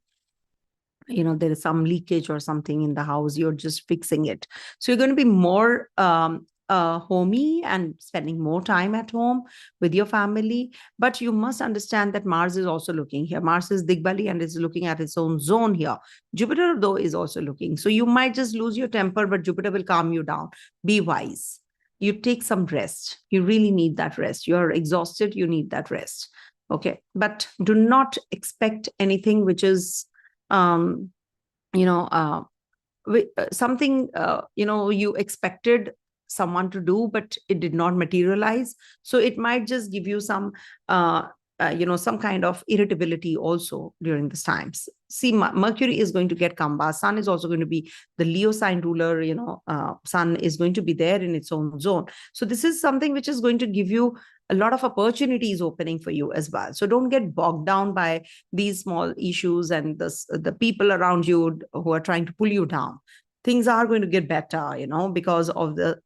there is some leakage or something in the house. You're just fixing it. So you're going to be more homey and spending more time at home with your family. But you must understand that Mars is also looking here. Mars is Digbali and is looking at its own zone here. Jupiter, though, is also looking. So you might just lose your temper, but Jupiter will calm you down. Be wise. You take some rest. You really need that rest. You're exhausted. You need that rest. Okay. But do not expect anything which is, something, you expected someone to do, but it did not materialize. So it might just give you some, some kind of irritability also during this time. See, Mercury is going to get Kamba. Sun is also going to be the Leo sign ruler. Sun is going to be there in its own zone. So this is something which is going to give you a lot of opportunities opening for you as well. So don't get bogged down by these small issues and the people around you who are trying to pull you down. Things are going to get better, because of the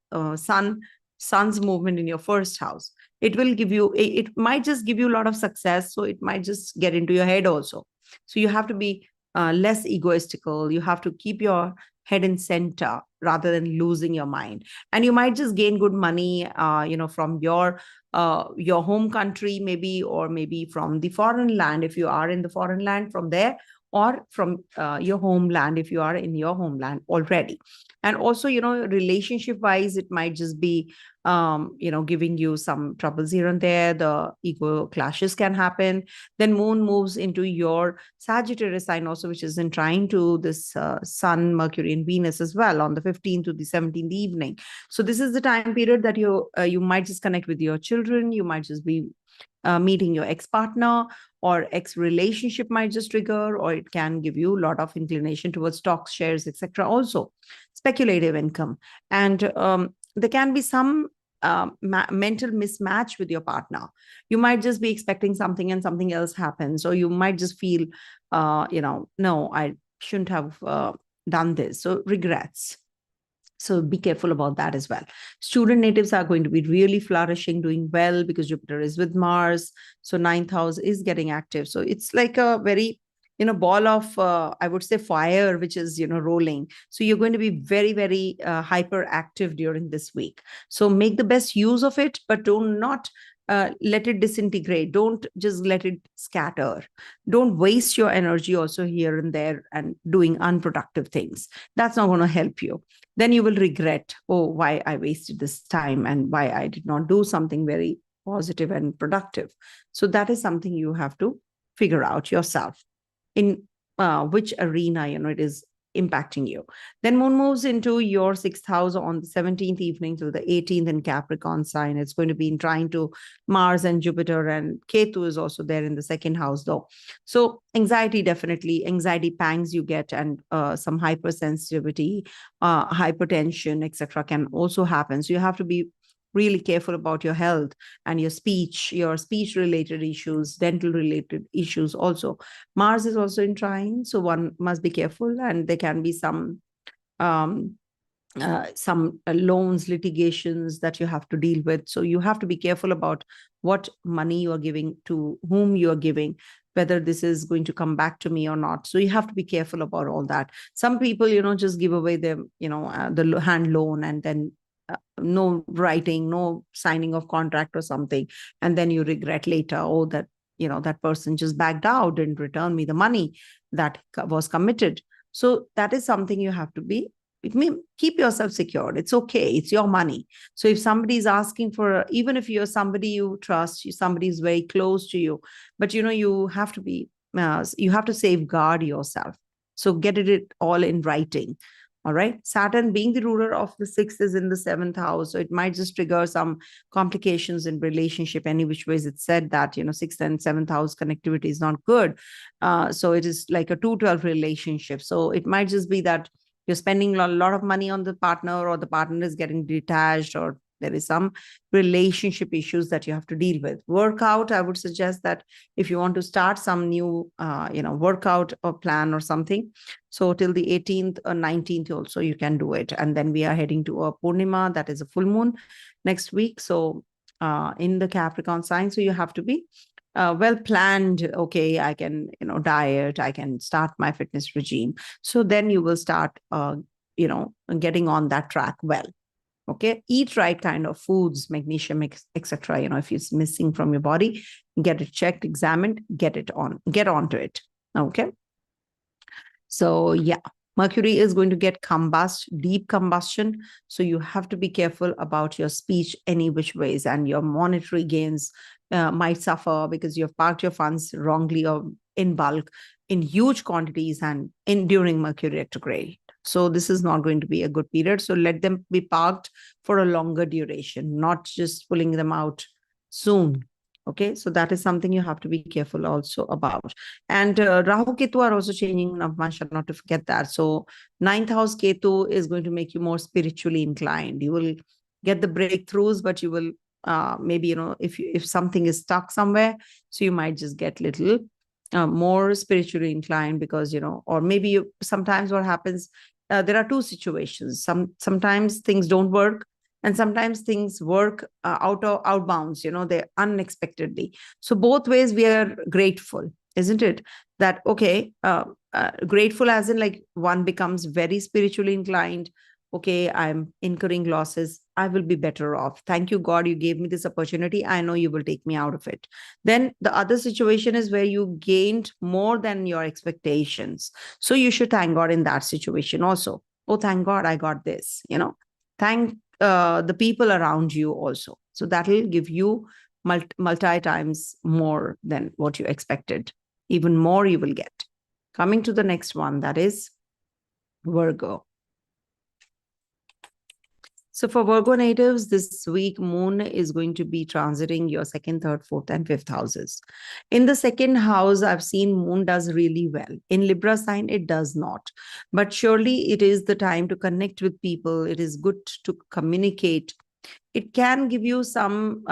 sun's movement in your 1st house. It will give you, it might just give you a lot of success. So it might just get into your head also. So you have to be less egoistical. You have to keep your head and center rather than losing your mind. And you might just gain good money, from your home country, maybe, or maybe from the foreign land, if you are in the foreign land, from there, or from your homeland, if you are in your homeland already. And also, relationship wise, it might just be, giving you some troubles here and there. The ego clashes can happen. Then moon moves into your Sagittarius sign also, which is in trine to this sun, Mercury, and Venus as well on the 15th to the 17th evening. So this is the time period that you might just connect with your children. You might just be meeting your ex-partner, or ex-relationship might just trigger, or it can give you a lot of inclination towards stocks, shares, etc. Also, speculative income. And there can be some mental mismatch with your partner. You might just be expecting something and something else happens, or you might just feel, no, I shouldn't have done this. So regrets. So be careful about that as well. Student natives are going to be really flourishing, doing well, because Jupiter is with Mars. So 9th house is getting active. So it's like a very, ball of, I would say, fire, which is, rolling. So you're going to be very, very hyperactive during this week. So make the best use of it, but do not let it disintegrate. Don't just let it scatter. Don't waste your energy also here and there and doing unproductive things. That's not going to help you. Then you will regret, oh, why I wasted this time and why I did not do something very positive and productive. So that is something you have to figure out yourself in which arena, it is impacting you. Then moon moves into your 6th house on the 17th evening till the 18th in Capricorn sign. It's going to be in trine to Mars and Jupiter, and Ketu is also there in the 2nd house though. So anxiety pangs you get, and some hypersensitivity, hypertension, etc. can also happen. So you have to be really careful about your health and your speech related issues, dental related issues also. Mars is also in trine, so one must be careful, and there can be some loans, litigations that you have to deal with. So you have to be careful about what money you are giving, to whom you are giving, whether this is going to come back to me or not. So you have to be careful about all that. Some people, just give away the hand loan, and then no writing, no signing of contract or something, and then you regret later, oh, that that person just backed out, didn't return me the money that was committed. So that is something you have to be, keep yourself secured. It's okay, it's your money. So if somebody is asking for, even if you're somebody you trust, somebody is very close to you, but you have to be, you have to safeguard yourself. So get it all in writing. All right. Saturn, being the ruler of the 6th, is in the 7th house. So it might just trigger some complications in relationship. Any which ways it's said that, 6th and 7th house connectivity is not good. So it is like a 2-12 relationship. So it might just be that you're spending a lot of money on the partner, or the partner is getting detached, or there is some relationship issues that you have to deal with. Workout, I would suggest that if you want to start some new, workout or plan or something, so till the 18th or 19th also you can do it. And then we are heading to a Purnima, that is a full moon next week. So in the Capricorn sign, so you have to be well planned. Okay, I can, diet, I can start my fitness regime. So then you will start, getting on that track well. Okay, eat right kind of foods, magnesium, etc. If it's missing from your body, get it checked, examined, get onto it. Okay. So yeah, Mercury is going to get deep combustion. So you have to be careful about your speech any which ways, and your monetary gains might suffer because you have parked your funds wrongly or in bulk in huge quantities and during Mercury retrograde. So this is not going to be a good period. So let them be parked for a longer duration, not just pulling them out soon. Okay, so that is something you have to be careful also about. And Rahu Ketu are also changing Navmasha, not to forget that. So 9th house Ketu is going to make you more spiritually inclined. You will get the breakthroughs, but you will maybe, if something is stuck somewhere, so you might just get little more spiritually inclined because, or maybe sometimes what happens, there are two situations. Sometimes things don't work, and sometimes things work outbounds, they're unexpectedly. So both ways we are grateful, isn't it? That, okay, grateful as in like one becomes very spiritually inclined. Okay, I'm incurring losses. I will be better off. Thank you, God, you gave me this opportunity. I know you will take me out of it. Then the other situation is where you gained more than your expectations. So you should thank God in that situation also. Oh, thank God I got this, Thank the people around you also. So that will give you multi times more than what you expected. Even more you will get. Coming to the next one, that is Virgo. So for Virgo natives, this week, Moon is going to be transiting your second, third, fourth, and fifth houses. In the second house, I've seen Moon does really well. In Libra sign, it does not. But surely it is the time to connect with people. It is good to communicate. It can give you some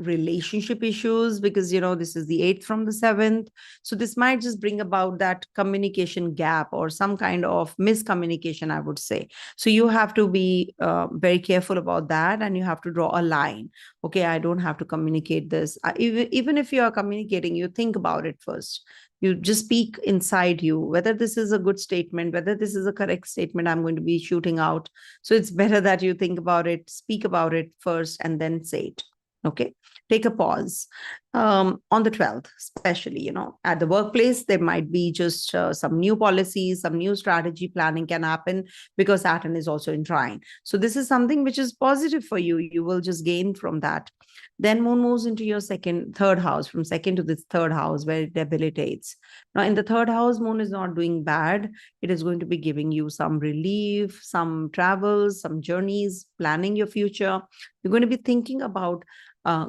relationship issues because, this is the 8th from the 7th. So this might just bring about that communication gap or some kind of miscommunication, I would say. So you have to be very careful about that, and you have to draw a line. Okay, I don't have to communicate this. Even if you are communicating, you think about it first. You just speak inside you, whether this is a good statement, whether this is a correct statement I'm going to be shooting out. So it's better that you think about it, speak about it first, and then say it. Okay, take a pause. On the 12th, especially, at the workplace, there might be just some new policies, some new strategy planning can happen because Saturn is also in trine. So this is something which is positive for you. You will just gain from that. Then Moon moves into your third house, from second to this third house where it debilitates. Now, in the third house, Moon is not doing bad. It is going to be giving you some relief, some travels, some journeys, planning your future. You're going to be thinking about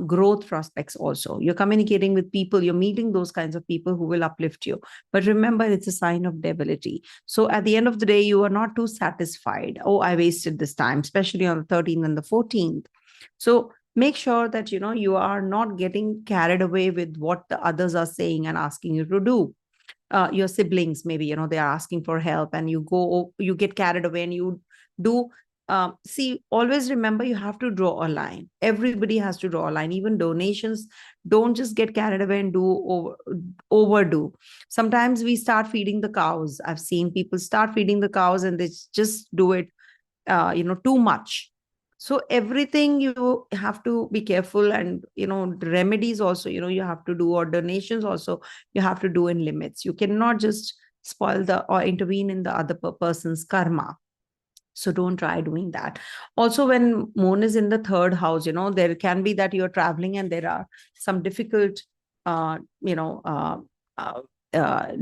growth prospects also. You're communicating with people, you're meeting those kinds of people who will uplift you. But remember, it's a sign of debility. So at the end of the day, you are not too satisfied. Oh, I wasted this time, especially on the 13th and the 14th. So make sure that, you are not getting carried away with what the others are saying and asking you to do. Your siblings, maybe, they are asking for help and you get carried away and you do. See, always remember, you have to draw a line. Everybody has to draw a line. Even donations, don't just get carried away and overdo. Sometimes we start feeding the cows. I've seen people start feeding the cows and they just do it, too much. So everything you have to be careful, and the remedies also, you have to do, or donations also you have to do in limits. You cannot just spoil or intervene in the other person's karma. So don't try doing that. Also, when Moon is in the third house, there can be that you're traveling and there are some difficult,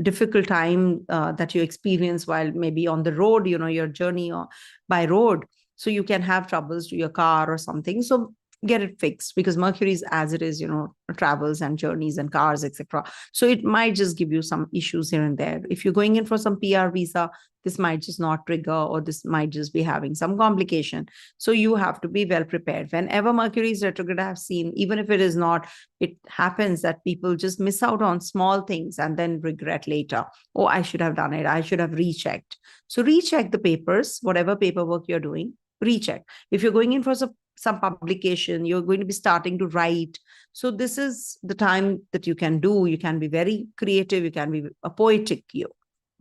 difficult time that you experience while maybe on the road, your journey or by road. So you can have troubles to your car or something. So get it fixed, because Mercury is as it is, travels and journeys and cars, etc. So it might just give you some issues here and there. If you're going in for some PR visa, this might just not trigger, or this might just be having some complication. So you have to be well prepared. Whenever Mercury is retrograde, I've seen, even if it is not, it happens that people just miss out on small things and then regret later. Oh, I should have done it. I should have rechecked. So recheck the papers, whatever paperwork you're doing, recheck. If you're going in for some publication, you're going to be starting to write. So this is the time that you can do. You can be very creative. You can be a poetic you.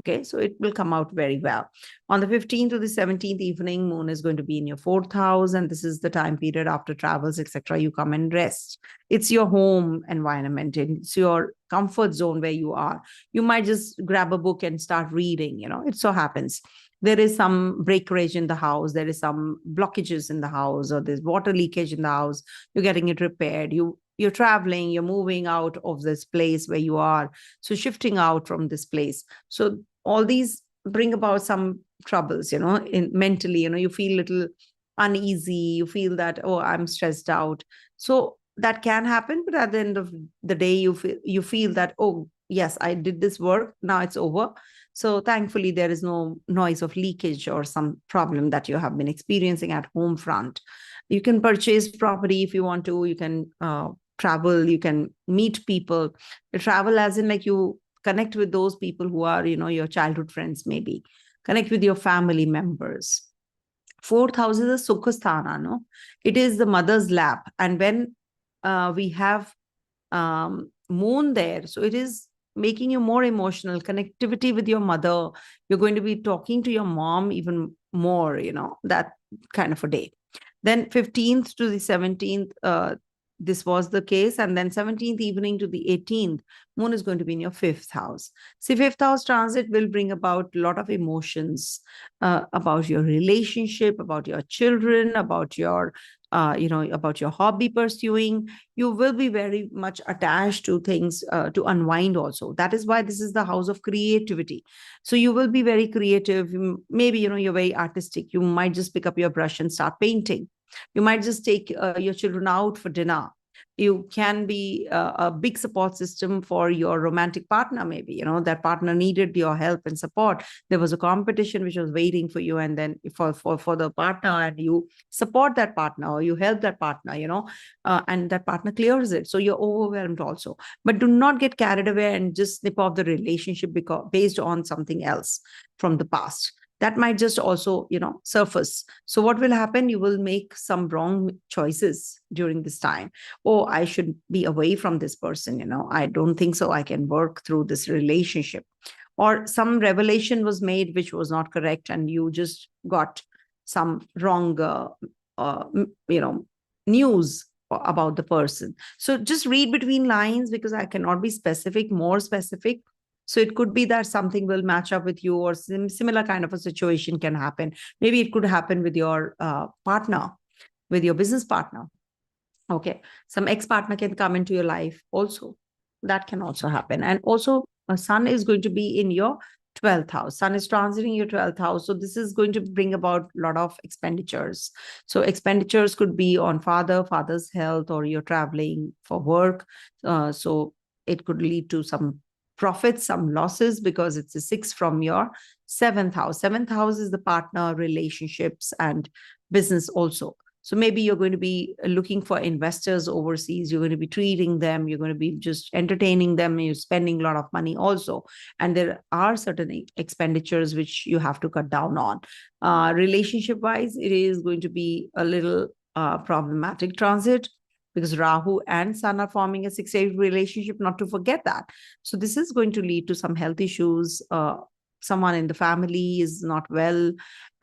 Okay, so it will come out very well. On the 15th to the 17th evening, Moon is going to be in your fourth house, and this is the time period after travels, etc. You come and rest. It's your home environment. It's your comfort zone where you are. You might just grab a book and start reading. It so happens. There is some breakage in the house. There is some blockages in the house, or there's water leakage in the house. You're getting it repaired. You're traveling, you're moving out of this place where you are. So shifting out from this place. So all these bring about some troubles, mentally, you feel a little uneasy. You feel that, oh, I'm stressed out. So that can happen. But at the end of the day, you feel that, oh, yes, I did this work. Now it's over. So thankfully, there is no noise of leakage or some problem that you have been experiencing at home front. You can purchase property if you want to. You can travel. You can meet people. You travel as in like you connect with those people who are, your childhood friends, maybe. Connect with your family members. Fourth house is a Sukhasthana, no? It is the mother's lap. And when we have Moon there, so it is making you more emotional, connectivity with your mother. You're going to be talking to your mom even more, that kind of a day. Then 15th to the 17th, this was the case. And then 17th evening to the 18th, moon is going to be in your 5th house. See, 5th house transit will bring about a lot of emotions about your relationship, about your children, about your about your hobby pursuing. You will be very much attached to things to unwind also. That is why this is the house of creativity. So you will be very creative. Maybe, you're very artistic. You might just pick up your brush and start painting. You might just take your children out for dinner. You can be a big support system for your romantic partner. Maybe, that partner needed your help and support. There was a competition which was waiting for you, and then for the partner, and you support that partner, or you help that partner, and that partner clears it. So you're overwhelmed also. But do not get carried away and just snip off the relationship based on something else from the past. That might just also, surface. So what will happen? You will make some wrong choices during this time. Oh, I should be away from this person. I don't think so. I can work through this relationship. Or some revelation was made which was not correct, and you just got some wrong, news about the person. So just read between lines, because I cannot be more specific. So it could be that something will match up with you, or similar kind of a situation can happen. Maybe it could happen with your partner, with your business partner. Okay. Some ex-partner can come into your life also. That can also happen. And also, a sun is going to be in your 12th house. Sun is transiting your 12th house. So this is going to bring about a lot of expenditures. So expenditures could be on father's health, or you're traveling for work. So it could lead to some profits, some losses, because it's a 6 from your 7th house. 7th house is the partner, relationships, and business also. So maybe you're going to be looking for investors overseas. You're going to be treating them. You're going to be just entertaining them. You're spending a lot of money also. And there are certain expenditures which you have to cut down on. Relationship-wise, it is going to be a little problematic transit, because Rahu and Sun are forming a 6-8 relationship, not to forget that. So this is going to lead to some health issues. Someone in the family is not well,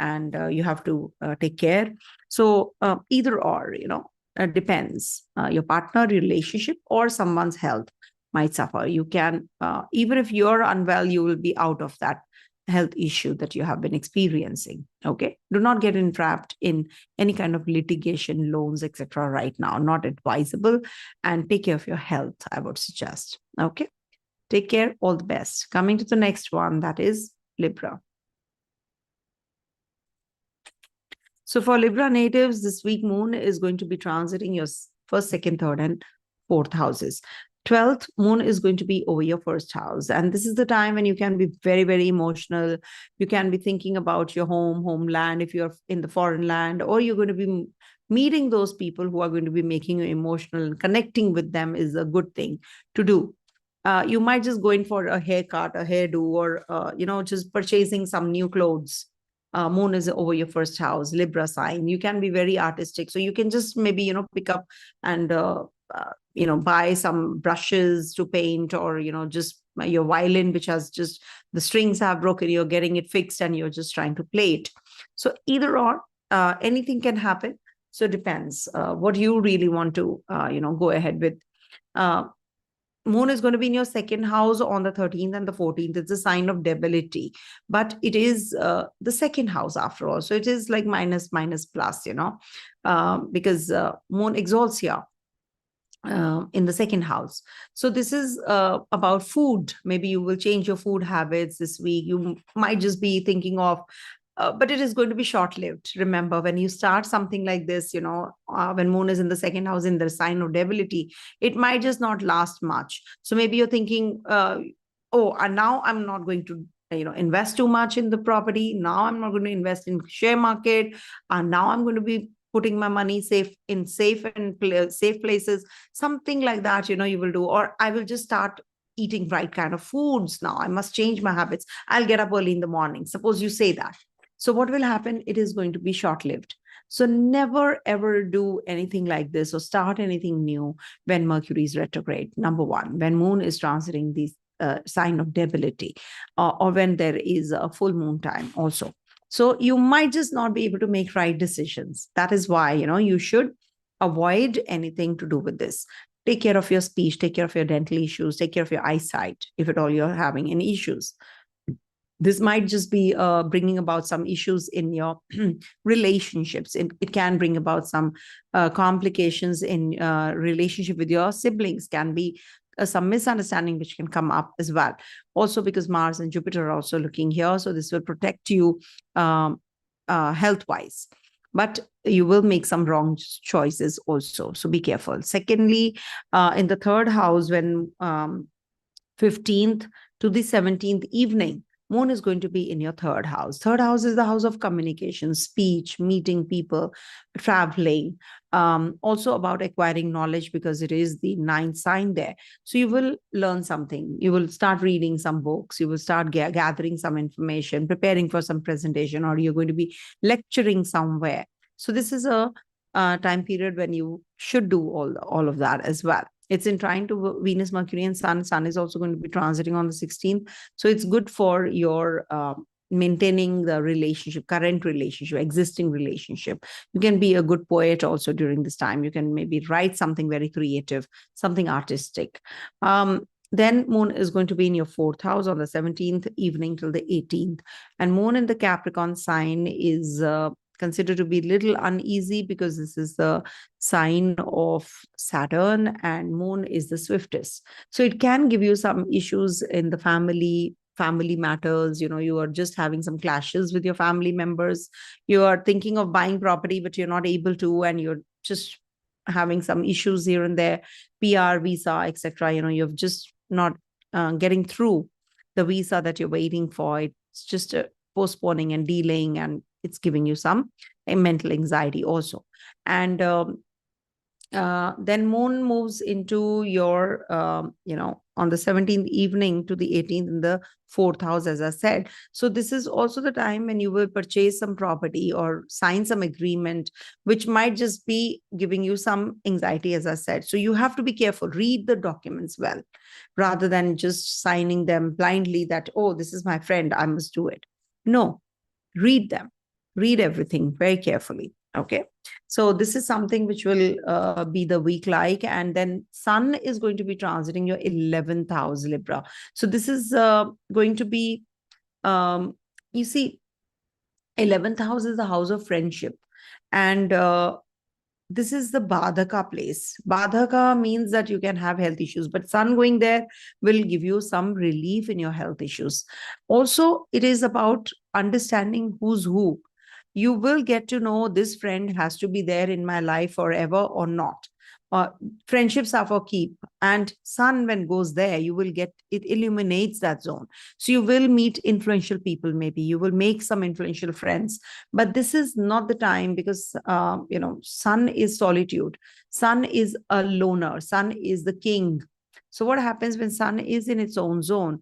and you have to take care. So either or, depends. Your partner, relationship, or someone's health might suffer. You can, even if you're unwell, you will be out of that health issue that you have been experiencing. Okay. Do not get entrapped in any kind of litigation, loans, etc. right now. Not advisable. And take care of your health, I would suggest. Okay. Take care. All the best. Coming to the next one, that is Libra. So for Libra natives, this week moon is going to be transiting your 1st, 2nd, 3rd, and 4th houses. 12th moon is going to be over your 1st house. And this is the time when you can be very, very emotional. You can be thinking about your homeland, if you're in the foreign land, or you're going to be meeting those people who are going to be making you emotional, and connecting with them is a good thing to do. You might just go in for a haircut, a hairdo, or, just purchasing some new clothes. Moon is over your 1st house, Libra sign. You can be very artistic. So you can just maybe, pick up and, buy some brushes to paint, or, just your violin, which has just the strings have broken, you're getting it fixed and you're just trying to play it. So either or, anything can happen. So it depends what you really want to, go ahead with. Moon is going to be in your 2nd house on the 13th and the 14th. It's a sign of debility, but it is the 2nd house after all. So it is like minus plus, because moon exalts here in the 2nd house. So this is about food. Maybe you will change your food habits this week. You might just be thinking of but it is going to be short-lived. Remember, when you start something like this, when moon is in the 2nd house in the sign of debility, it might just not last much. So maybe you're thinking, now I'm not going to invest too much in the property. Now I'm not going to invest in share market. Now I'm going to be putting my money safe places. Something like that, you will do. Or I will just start eating right kind of foods now. I must change my habits. I'll get up early in the morning. Suppose you say that. So what will happen? It is going to be short-lived. So never, ever do anything like this or start anything new when Mercury is retrograde. Number one, when moon is transiting sign of debility, or when there is a full moon time also. So you might just not be able to make right decisions. That is why, you should avoid anything to do with this. Take care of your speech, take care of your dental issues, take care of your eyesight, if at all you're having any issues. This might just be bringing about some issues in your relationships. It can bring about some complications in relationship with your siblings, can be some misunderstanding which can come up as well. Also because Mars and Jupiter are also looking here. So this will protect you health-wise. But you will make some wrong choices also. So be careful. Secondly, in the third house, when 15th to the 17th evening, Moon is going to be in your third house. Third house is the house of communication, speech, meeting people, traveling, also about acquiring knowledge, because it is the ninth sign there. So you will learn something. You will start reading some books. You will start gathering some information, preparing for some presentation, or you're going to be lecturing somewhere. So this is a time period when you should do all of that as well. It's in trine to Venus, Mercury, and Sun. Sun is also going to be transiting on the 16th. So it's good for your maintaining the relationship, current relationship, existing relationship. You can be a good poet also during this time. You can maybe write something very creative, something artistic. Then Moon is going to be in your fourth house on the 17th evening till the 18th. And Moon in the Capricorn sign is considered to be a little uneasy, because this is the sign of Saturn and Moon is the swiftest. So it can give you some issues in the family matters. You are just having some clashes with your family members. You are thinking of buying property, but you're not able to, and you're just having some issues here and there, PR, visa, etc. You're just not getting through the visa that you're waiting for. It's just postponing and delaying, and it's giving you some mental anxiety also. And then Moon moves into your, on the 17th evening to the 18th in the fourth house, as I said. So this is also the time when you will purchase some property or sign some agreement, which might just be giving you some anxiety, as I said. So you have to be careful. Read the documents well, rather than just signing them blindly that, oh, this is my friend, I must do it. No, read them. Read everything very carefully. Okay. So this is something which will be the week like. And then Sun is going to be transiting your 11th house, Libra. So this is going to be, you see, 11th house is the house of friendship. And this is the Badhaka place. Badhaka means that you can have health issues, but Sun going there will give you some relief in your health issues. Also, it is about understanding who's who. You will get to know this friend has to be there in my life forever or not. Friendships are for keep. And Sun, when goes there, you will get, it illuminates that zone. So you will meet influential people, maybe you will make some influential friends, but this is not the time, because Sun is solitude. Sun is a loner. Sun is the king. So what happens when Sun is in its own zone?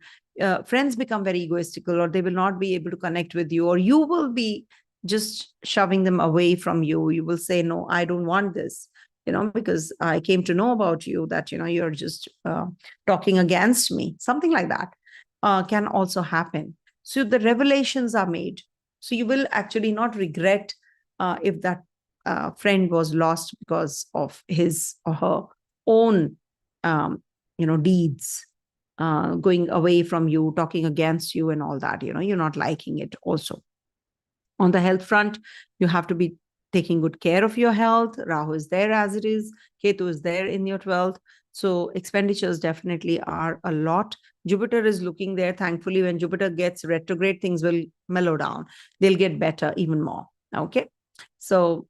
Friends become very egoistical, or they will not be able to connect with you, or you will be just shoving them away from you. You will say, no, I don't want this, because I came to know about you that, you're just talking against me. Something like that can also happen. So the revelations are made. So you will actually not regret if that friend was lost because of his or her own, deeds, going away from you, talking against you and all that, you're not liking it also. On the health front, you have to be taking good care of your health. Rahu is there as it is. Ketu is there in your 12th. So expenditures definitely are a lot. Jupiter is looking there. Thankfully, when Jupiter gets retrograde, things will mellow down. They'll get better even more. Okay. So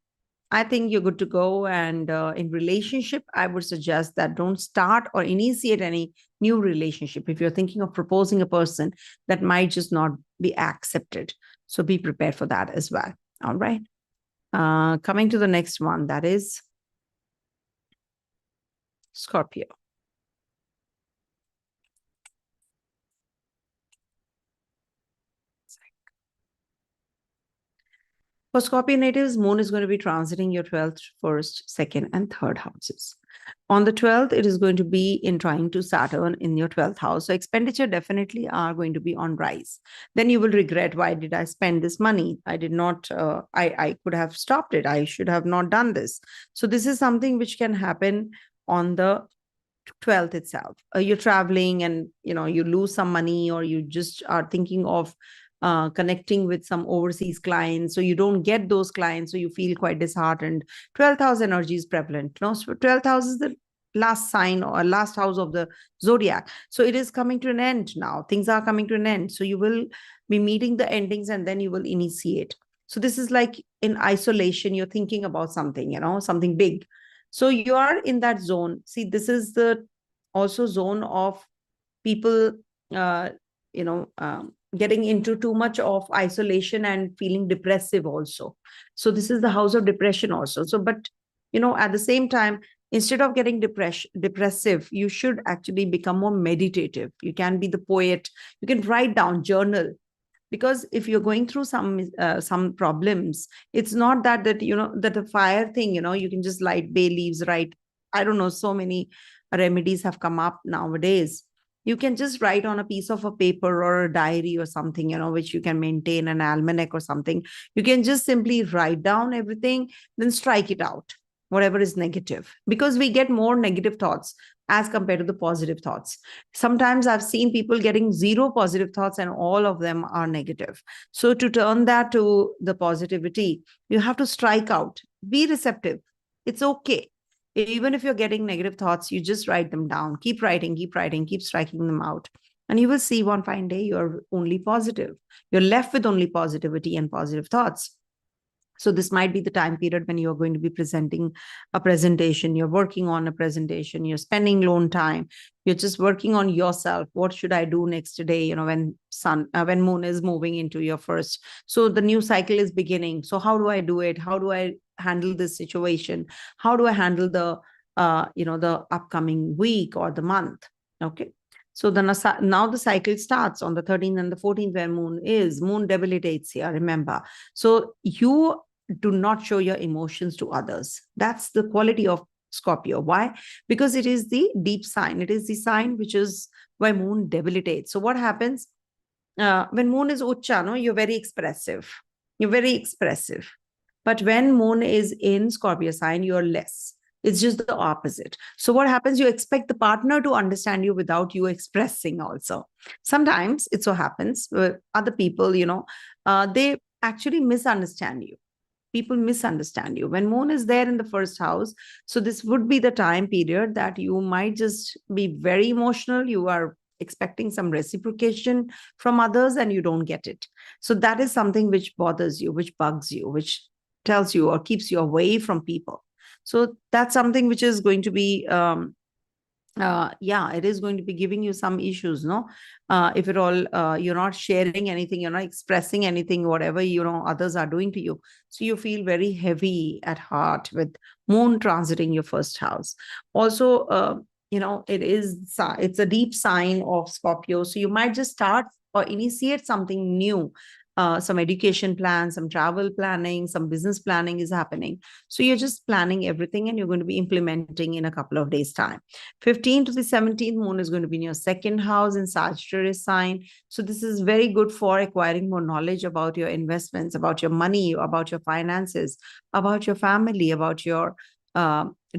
I think you're good to go. And in relationship, I would suggest that don't start or initiate any new relationship. If you're thinking of proposing a person, that might just not be accepted. So be prepared for that as well. All right. Coming to the next one, that is Scorpio. For Scorpio natives, moon is going to be transiting your 12th, 1st, 2nd, and 3rd houses. On the 12th, it is going to be in trying to Saturn in your 12th house. So expenditure definitely are going to be on rise. Then you will regret, why did I spend this money? I did not, I could have stopped it. I should have not done this. So this is something which can happen on the 12th itself. You're traveling and you lose some money, or you just are thinking of connecting with some overseas clients, so you don't get those clients, so you feel quite disheartened. 12th house energy is prevalent. So 12th house is the last sign or last house of the zodiac, so it is coming to an end now. Things are coming to an end, so you will be meeting the endings and then you will initiate. So this is like in isolation, you're thinking about something, something big. So you are in that zone. See, this is the also zone of people uh, you know getting into too much of isolation and feeling depressive also. So this is the house of depression also. So but at the same time, instead of getting depressive, you should actually become more meditative. You can be the poet, you can write down, journal. Because if you're going through some problems, it's not that the fire thing, you can just light bay leaves, right? I don't know, so many remedies have come up nowadays. You can just write on a piece of a paper or a diary or something, which you can maintain, an almanac or something. You can just simply write down everything, then strike it out, whatever is negative, because we get more negative thoughts as compared to the positive thoughts. Sometimes I've seen people getting zero positive thoughts and all of them are negative. So to turn that to the positivity, you have to strike out, be receptive. It's okay. Even if you're getting negative thoughts, you just write them down, keep writing, keep striking them out. And you will see one fine day you're only positive. You're left with only positivity and positive thoughts. So this might be the time period when you're going to be presenting a presentation, you're working on a presentation, you're spending alone time, you're just working on yourself. What should I do next day? When moon is moving into your first. So the new cycle is beginning. So how do I do it? How do I handle this situation? How do I handle the upcoming week or the month? Okay. So then now the cycle starts on the 13th and the 14th, where moon debilitates here, remember. So you do not show your emotions to others. That's the quality of Scorpio. Why? Because it is the deep sign. It is the sign which is why moon debilitates. So what happens when moon is Ucha? No, you're very expressive. You're very expressive. But when moon is in Scorpio sign, you're less. It's just the opposite. So what happens? You expect the partner to understand you without you expressing also. Sometimes it so happens with other people, they actually misunderstand you. People misunderstand you. When moon is there in the first house, so this would be the time period that you might just be very emotional. You are expecting some reciprocation from others and you don't get it. So that is something which bothers you, which bugs you, which tells you or keeps you away from people. So that's something which is going to be it is going to be giving you some issues, no? If at all you're not sharing anything, you're not expressing anything, whatever others are doing to you, so you feel very heavy at heart with moon transiting your first house. Also it's a deep sign of Scorpio, so you might just start or initiate something new. Some education plan, some travel planning, some business planning is happening. So you're just planning everything and you're going to be implementing in a couple of days' time. 15th to the 17th, moon is going to be in your second house in Sagittarius sign. So this is very good for acquiring more knowledge about your investments, about your money, about your finances, about your family, about your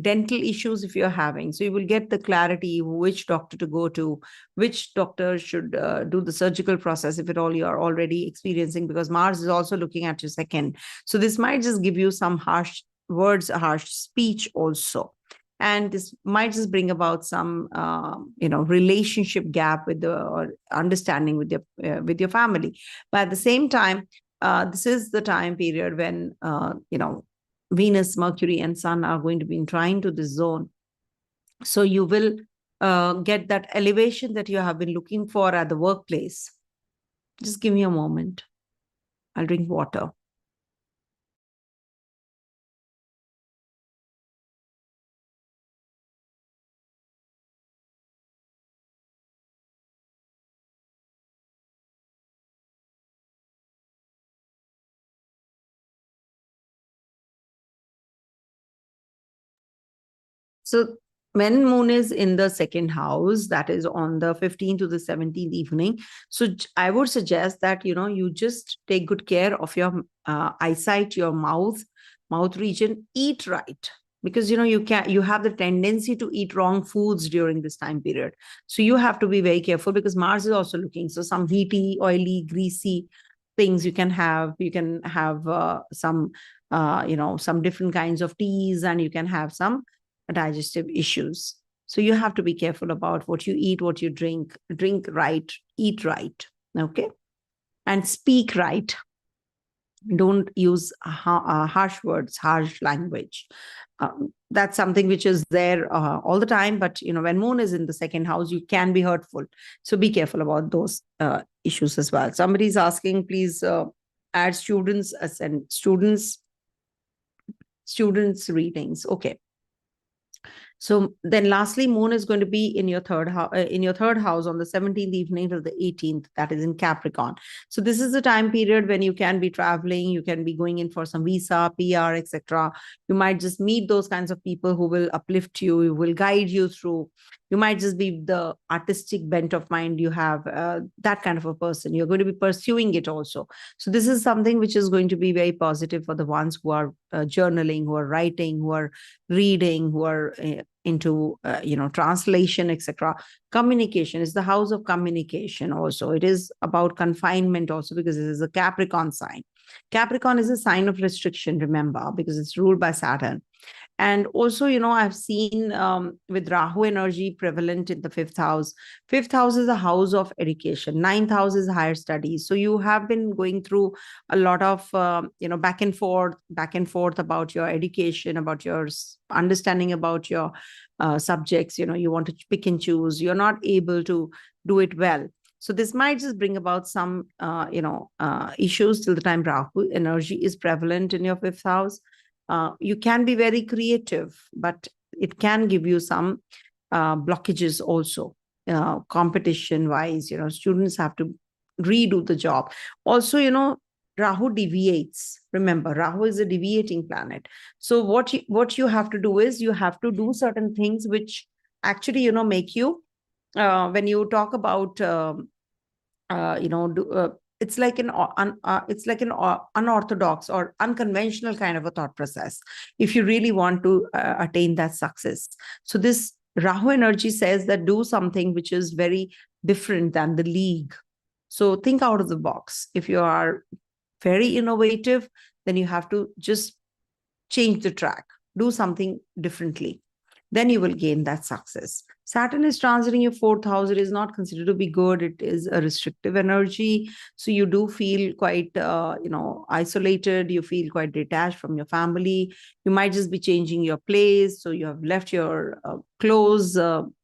dental issues if you're having. So you will get the clarity which doctor to go to, which doctor should do the surgical process if at all you are already experiencing, because Mars is also looking at your second. So this might just give you some harsh words, harsh speech also. And this might just bring about some relationship gap with the or understanding with your family. But at the same time, this is the time period when Venus, Mercury, and Sun are going to be trying to this zone. So you will get that elevation that you have been looking for at the workplace. Just give me a moment. I'll drink water. So when moon is in the second house, that is on the 15th to the 17th evening. So I would suggest that, you just take good care of your eyesight, your mouth region, eat right. Because, you have the tendency to eat wrong foods during this time period. So you have to be very careful because Mars is also looking. So some heaty, oily, greasy things you can have. You can have some different kinds of teas, and you can have some digestive issues. So you have to be careful about what you eat, what you drink. Drink right, eat right, okay? And speak right. Don't use harsh words, harsh language. That's something which is there all the time. But, when moon is in the second house, you can be hurtful. So be careful about those issues as well. Somebody's asking, please add students and students readings. Okay. So then lastly, moon is going to be in your third house on the 17th evening till the 18th, that is in Capricorn. So this is the time period when you can be traveling, you can be going in for some visa, PR, etc. You might just meet those kinds of people who will uplift you, who will guide you through. You might just be the artistic bent of mind you have, that kind of a person. You're going to be pursuing it also. So this is something which is going to be very positive for the ones who are journaling, who are writing, who are reading, who are into translation, etc. Communication is the house of communication also. It is about confinement also, because it is a Capricorn sign. Capricorn is a sign of restriction, remember, because it's ruled by Saturn. And also, I've seen with Rahu energy prevalent in the fifth house. Fifth house is a house of education. Ninth house is higher studies. So you have been going through a lot of, back and forth about your education, about your understanding about your subjects. You want to pick and choose. You're not able to do it well. So this might just bring about some, issues till the time Rahu energy is prevalent in your fifth house. You can be very creative, but it can give you some blockages also. Competition wise, students have to redo the job. Also, Rahu deviates. Remember, Rahu is a deviating planet. So what you have to do is you have to do certain things which actually, make you, when you talk about, it's like an unorthodox or unconventional kind of a thought process if you really want to attain that success. So this Rahu energy says that do something which is very different than the league. So think out of the box. If you are very innovative, then you have to just change the track, do something differently. Then you will gain that success. Saturn is transiting your fourth house. It is not considered to be good. It is a restrictive energy. So you do feel quite, isolated. You feel quite detached from your family. You might just be changing your place. So you have left your close,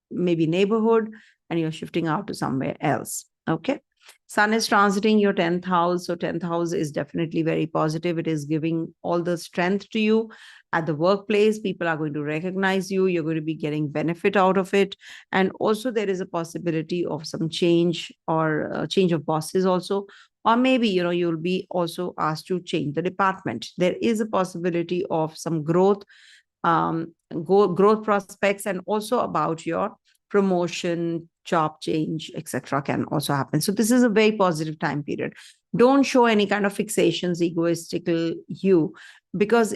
maybe neighborhood, and you're shifting out to somewhere else. Okay. Sun is transiting your 10th house. So 10th house is definitely very positive. It is giving all the strength to you. At the workplace, people are going to recognize you. You're going to be getting benefit out of it. And also there is a possibility of some change or change of bosses also. Or maybe, you'll be also asked to change the department. There is a possibility of some growth, growth prospects, and also about your promotion, job change, etc. can also happen. So this is a very positive time period. Don't show any kind of fixations, egoistical you, because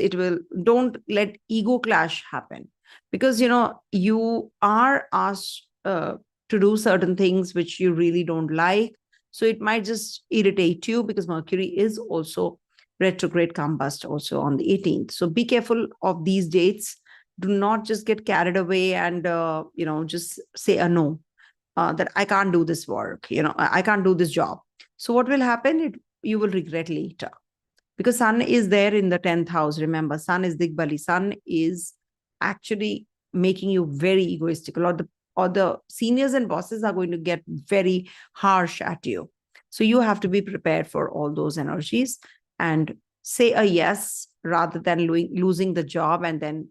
don't let ego clash happen. Because, you are asked to do certain things which you really don't like. So it might just irritate you, because Mercury is also retrograde combust also on the 18th. So be careful of these dates. Do not just get carried away and, just say a no, that I can't do this work, I can't do this job. So what will happen? You will regret later, because Sun is there in the 10th house. Remember, Sun is Digbali. Sun is actually making you very egoistical, or the seniors and bosses are going to get very harsh at you. So you have to be prepared for all those energies and say a yes rather than losing the job and then,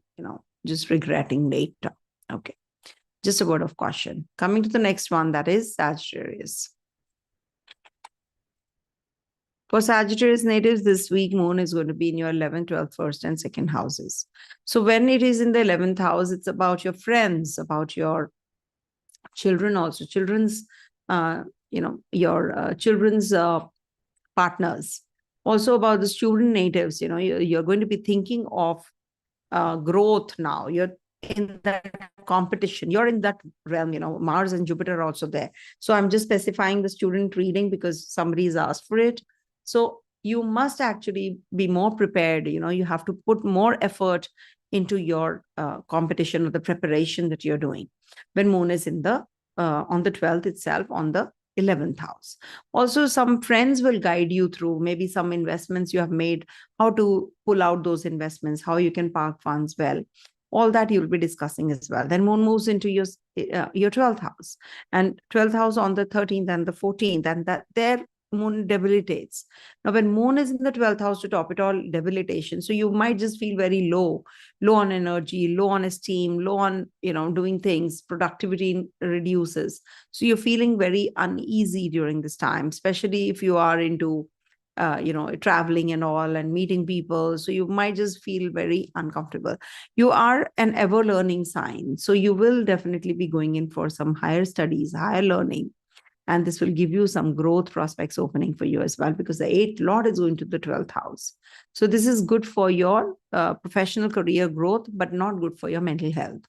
just regretting later. Okay. Just a word of caution. Coming to the next one, that is Sagittarius. For Sagittarius natives, this week moon is going to be in your 11th, 12th, 1st, and 2nd houses. So when it is in the 11th house, it's about your friends, about your children also, children's, your children's partners. Also about the student natives, you're going to be thinking of growth now. You're in that competition. You're in that realm, Mars and Jupiter are also there. So I'm just specifying the student reading because somebody's asked for it. So you must actually be more prepared. You have to put more effort into your competition or the preparation that you're doing when moon is in the on the 12th itself, on the 11th house. Also, some friends will guide you through maybe some investments you have made, how to pull out those investments, how you can park funds well. All that you'll be discussing as well. Then moon moves into your 12th house, and 12th house on the 13th and the 14th, and that there moon debilitates. Now, when moon is in the 12th house, to top it all, debilitation. So you might just feel very low on energy, low on esteem, low on, doing things, productivity reduces. So you're feeling very uneasy during this time, especially if you are into, traveling and all and meeting people. So you might just feel very uncomfortable. You are an ever learning sign. So you will definitely be going in for some higher studies, higher learning. And this will give you some growth prospects opening for you as well, because the 8th Lord is going to the 12th house. So this is good for your professional career growth, but not good for your mental health.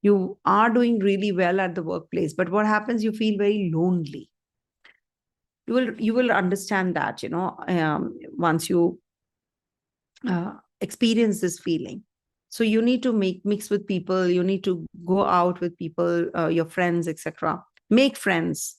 You are doing really well at the workplace, but what happens, you feel very lonely. You will understand that, once you experience this feeling. So you need to mix with people. You need to go out with people, your friends, etc. Make friends.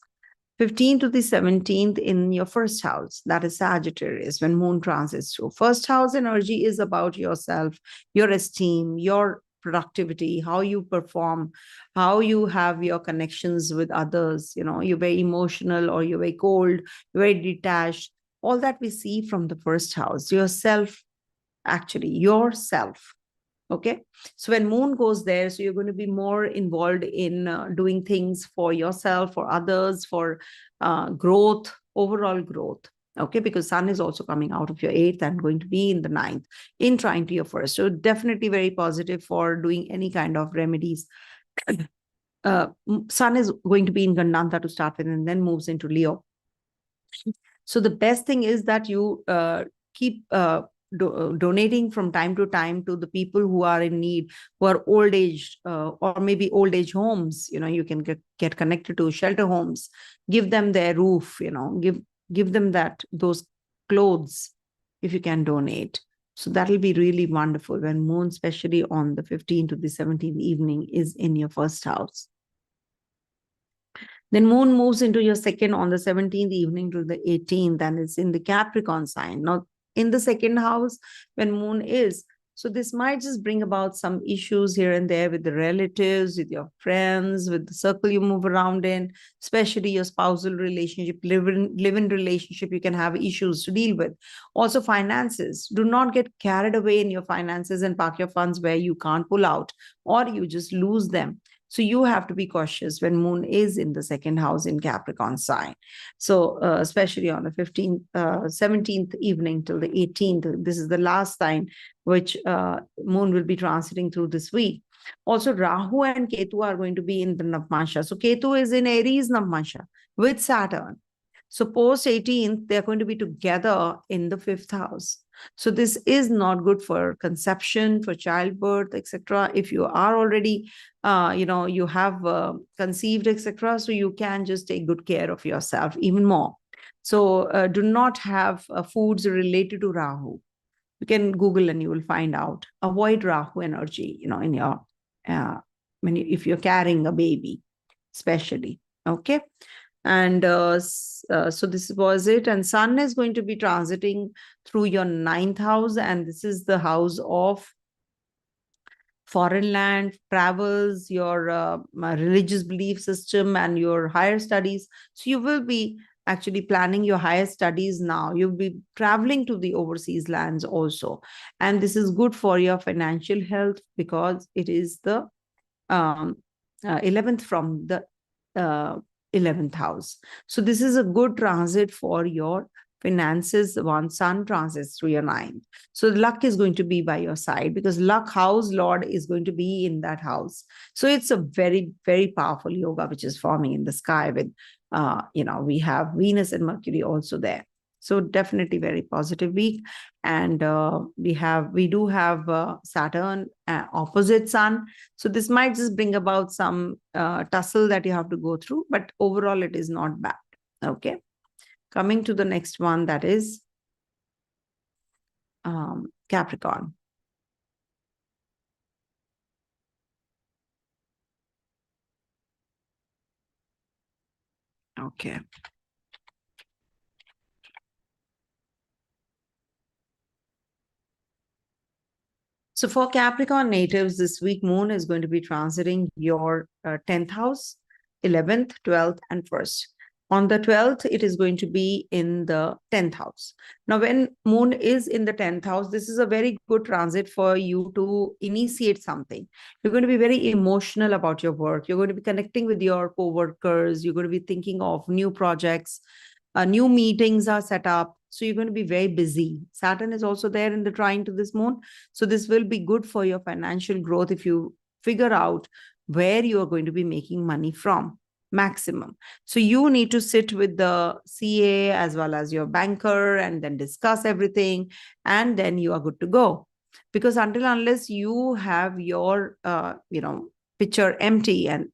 15th to the 17th in your first house, that is Sagittarius, when moon transits through. First house energy is about yourself, your esteem, your productivity, how you perform, how you have your connections with others. You're very emotional, or you're very cold, you're very detached. All that we see from the first house, yourself. Okay, so when moon goes there, so you're going to be more involved in doing things for yourself, for others, for growth, overall growth. Okay, because sun is also coming out of your 8th and going to be in the 9th in trying to your first. So definitely very positive for doing any kind of remedies. Sun is going to be in Gandanta to start with, and then moves into Leo. So the best thing is that you keep donating from time to time to the people who are in need, who are old age, or maybe old age homes. You can get connected to shelter homes, give them their roof, give them those clothes if you can donate. So that'll be really wonderful when moon, especially on the 15th to the 17th evening, is in your first house. Then moon moves into your second on the 17th evening to the 18th, and it's in the Capricorn sign. Now, in the second house, when moon is, so this might just bring about some issues here and there with the relatives, with your friends, with the circle you move around in, especially your spousal relationship, live-in relationship, you can have issues to deal with. Also finances. Do not get carried away in your finances and park your funds where you can't pull out, or you just lose them. So you have to be cautious when moon is in the second house in Capricorn sign. So especially on the 15th, 17th evening till the 18th, this is the last sign which moon will be transiting through this week. Also, Rahu and Ketu are going to be in the Navmasha. So Ketu is in Aries Navmasha with Saturn. So post 18th, they're going to be together in the 5th house. So this is not good for conception, for childbirth, etc. If you are already, you have conceived, etc. So you can just take good care of yourself even more. So do not have foods related to Rahu. You can Google and you will find out. Avoid Rahu energy, in your, if you're carrying a baby, especially. Okay. And so this was it. And sun is going to be transiting through your 9th house. And this is the house of foreign land, travels, your religious belief system, and your higher studies. So you will be actually planning your higher studies now. You'll be traveling to the overseas lands also. And this is good for your financial health because it is the 11th from the 11th house. So this is a good transit for your finances, one sun transits through your ninth. So luck is going to be by your side because luck house lord is going to be in that house. So it's a very, very powerful yoga which is forming in the sky with, we have Venus and Mercury also there. So definitely very positive week. And we do have Saturn opposite Sun. So this might just bring about some tussle that you have to go through, but overall it is not bad. Okay. Coming to the next one, that is Capricorn. Okay. So for Capricorn natives, this week moon is going to be transiting your 10th house, 11th, 12th, and 1st. On the 12th, it is going to be in the 10th house. Now, when moon is in the 10th house, this is a very good transit for you to initiate something. You're going to be very emotional about your work. You're going to be connecting with your co-workers. You're going to be thinking of new projects. New meetings are set up. So you're going to be very busy. Saturn is also there in the trine to this moon. So this will be good for your financial growth if you figure out where you are going to be making money from maximum. So you need to sit with the CA as well as your banker and then discuss everything. And then you are good to go. Because unless you have your, picture empty and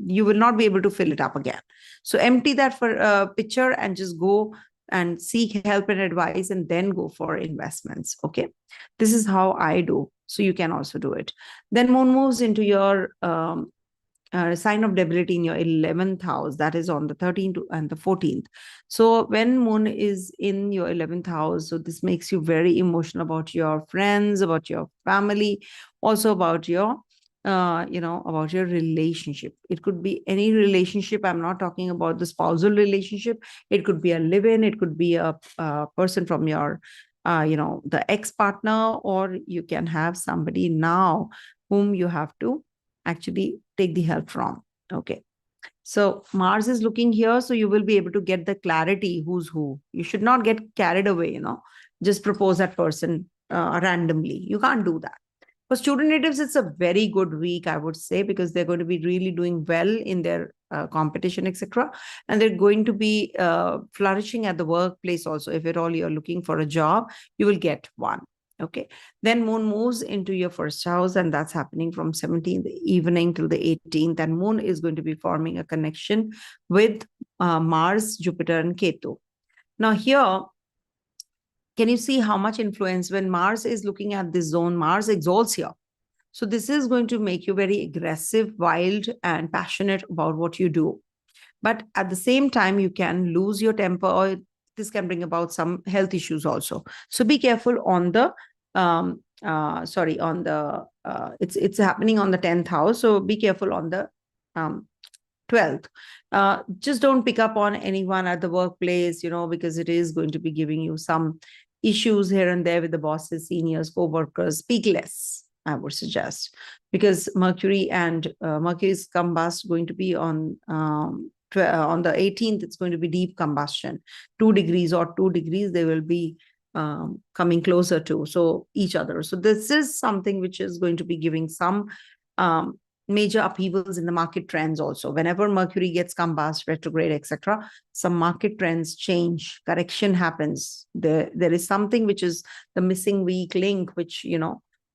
you will not be able to fill it up again. So empty that for picture and just go and seek help and advice and then go for investments. Okay. This is how I do. So you can also do it. Then moon moves into your sign of debility in your 11th house. That is on the 13th and the 14th. So when moon is in your 11th house, so this makes you very emotional about your friends, about your family, also about your about your relationship. It could be any relationship. I'm not talking about the spousal relationship. It could be a live-in. It could be a person from your, the ex-partner, or you can have somebody now whom you have to actually take the help from. Okay. So Mars is looking here. So you will be able to get the clarity who's who. You should not get carried away, just propose that person randomly. You can't do that. For student natives, it's a very good week, I would say, because they're going to be really doing well in their competition, etc. And they're going to be flourishing at the workplace also. If at all you're looking for a job, you will get one. Okay. Then moon moves into your first house, and that's happening from 17th evening till the 18th. And moon is going to be forming a connection with Mars, Jupiter, and Ketu. Now here, can you see how much influence when Mars is looking at this zone? Mars exalts here. So this is going to make you very aggressive, wild, and passionate about what you do. But at the same time, you can lose your temper, or this can bring about some health issues also. So be careful on the, it's happening on the 10th house. So be careful on the 12th. Just don't pick up on anyone at the workplace, because it is going to be giving you some issues here and there with the bosses, seniors, co-workers. Speak less, I would suggest, because Mercury is combust going to be on the 18th. It's going to be deep combustion, 2 degrees or 2 degrees. They will be coming closer to each other. So this is something which is going to be giving some major upheavals in the market trends also. Whenever Mercury gets combust, retrograde, etc., some market trends change, correction happens. There is something which is the missing weak link, which,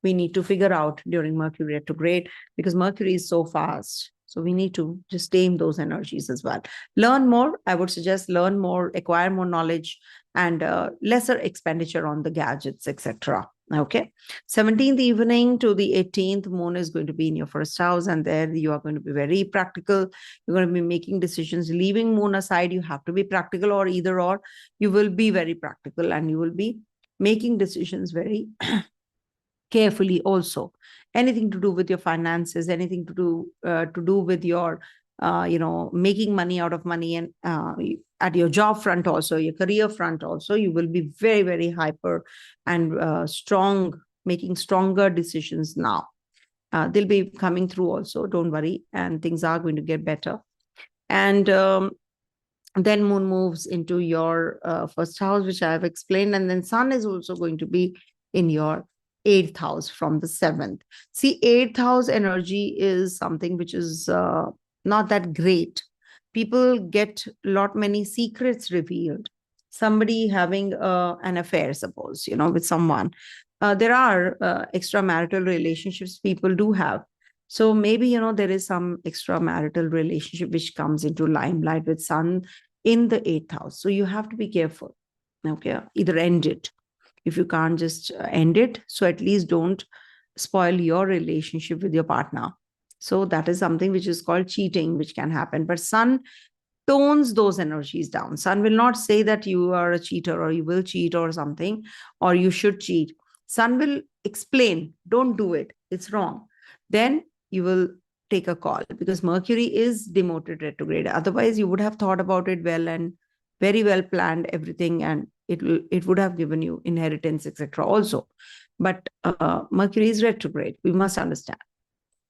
we need to figure out during Mercury retrograde, because Mercury is so fast. So we need to just tame those energies as well. Learn more. I would suggest learn more, acquire more knowledge, and lesser expenditure on the gadgets, etc. Okay. 17th evening to the 18th, moon is going to be in your first house, and there you are going to be very practical. You're going to be making decisions. Leaving moon aside, you have to be practical, or either or. You will be very practical, and you will be making decisions very carefully also. Anything to do with your finances, anything to do with your making money out of money, and at your job front also, your career front also, you will be very, very hyper and strong, making stronger decisions now. They'll be coming through also, don't worry, and things are going to get better. And Then moon moves into your first house, which I have explained, and then sun is also going to be in your eighth house from the seventh. See, eighth house energy is something which is not that great. People get many secrets revealed. Somebody having an affair, suppose, with someone. There are extramarital relationships people do have. So maybe, there is some extramarital relationship which comes into limelight with sun in the eighth house. So you have to be careful. Okay. Either end it. If you can't just end it, so at least don't spoil your relationship with your partner. So that is something which is called cheating, which can happen. But sun tones those energies down. Sun will not say that you are a cheater or you will cheat or something, or you should cheat. Sun will explain, don't do it. It's wrong. Then you will take a call, because Mercury is demoted retrograde. Otherwise, you would have thought about it well and very well planned everything, and it would have given you inheritance, etc. also. But Mercury is retrograde. We must understand.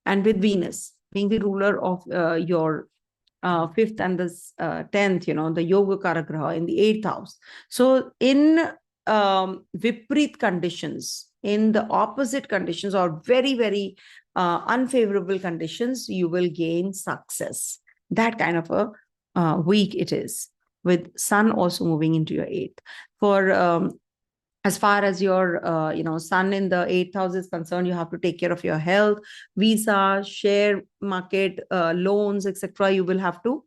And with Venus being the ruler of your fifth and the 10th, the Yoga Karagraha in the eighth house. So in Viprit conditions, in the opposite conditions or very, very unfavorable conditions, you will gain success. That kind of a week it is, with sun also moving into your eighth. For as far as your sun in the eighth house is concerned, you have to take care of your health, visa, share market, loans, etc. You will have to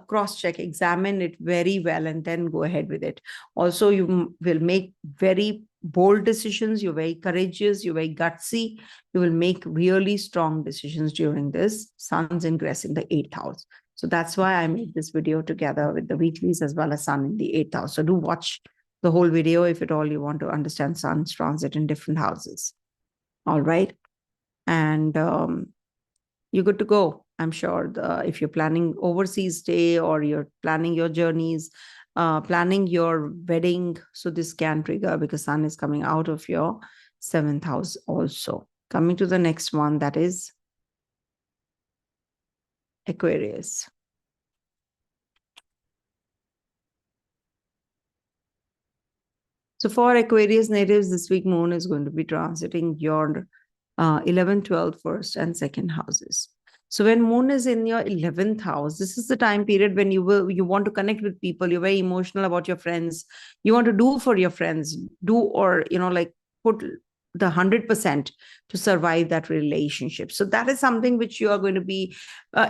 cross-check, examine it very well, and then go ahead with it. Also, you will make very bold decisions. You're very courageous. You're very gutsy. You will make really strong decisions during this sun's ingress in the eighth house. So that's why I made this video together with the weeklies as well as sun in the eighth house. So do watch the whole video if at all you want to understand sun's transit in different houses. All right. And you're good to go. I'm sure if you're planning overseas stay or you're planning your journeys, planning your wedding, so this can trigger, because sun is coming out of your seventh house also. Coming to the next one, that is Aquarius. So for Aquarius natives, this week moon is going to be transiting your 11th, 12th, 1st, and 2nd houses. So when moon is in your 11th house, this is the time period when you want to connect with people. You're very emotional about your friends. You want to do for your friends, put the 100% to survive that relationship. So that is something which you are going to be,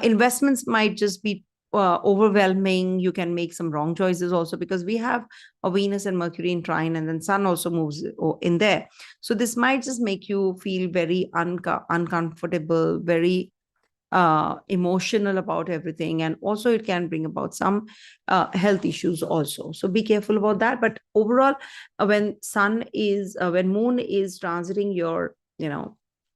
investments might just be overwhelming. You can make some wrong choices also, because we have a Venus and Mercury in trine, and then sun also moves in there. So this might just make you feel very uncomfortable, very emotional about everything. And also it can bring about some health issues also. So be careful about that. But overall, when moon is transiting your,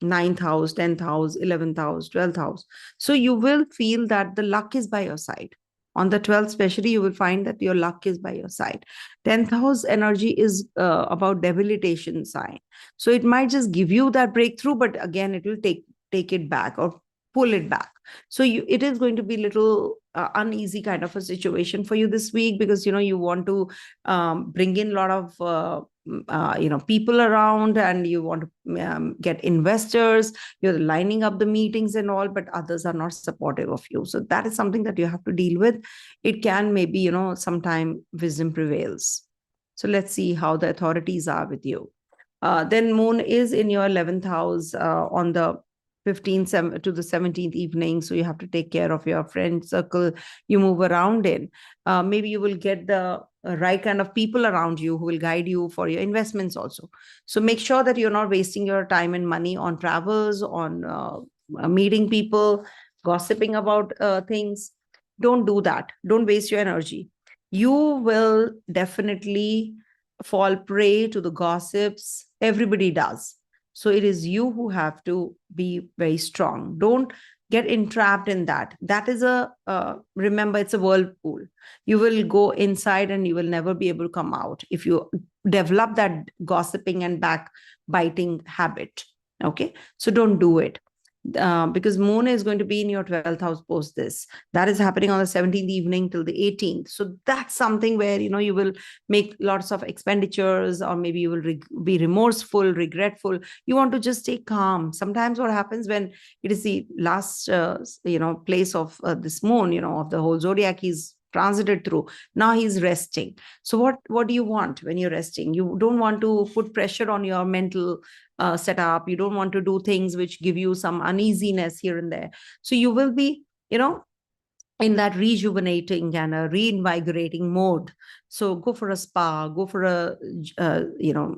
9th house, 10th house, 11th house, 12th house. So you will feel that the luck is by your side. On the 12th, especially, you will find that your luck is by your side. 10th house energy is about debilitation sign. So it might just give you that breakthrough, but again, it will take it back or pull it back. So it is going to be little uneasy kind of a situation for you this week, because, you want to bring in a lot of people around, and you want to get investors. You're lining up the meetings and all, but others are not supportive of you. So that is something that you have to deal with. It can maybe, sometime wisdom prevails. So let's see how the authorities are with you. Then moon is in your 11th house on the 15th to the 17th evening. So you have to take care of your friend circle you move around in. Maybe you will get the right kind of people around you who will guide you for your investments also. So make sure that you're not wasting your time and money on travels, on meeting people, gossiping about things. Don't do that. Don't waste your energy. You will definitely fall prey to the gossips. Everybody does. So it is you who have to be very strong. Don't get entrapped in that. That is remember, it's a whirlpool. You will go inside and you will never be able to come out if you develop that gossiping and backbiting habit. Okay. So don't do it. because moon is going to be in your 12th house post this. That is happening on the 17th evening till the 18th. So that's something where, you will make lots of expenditures, or maybe you will be remorseful, regretful. You want to just stay calm. Sometimes what happens when it is the last, place of this moon, of the whole zodiac, he's transited through. Now he's resting. So what do you want when you're resting? You don't want to put pressure on your mental setup. You don't want to do things which give you some uneasiness here and there. So you will be, in that rejuvenating and a reinvigorating mode. So go for a spa, go for a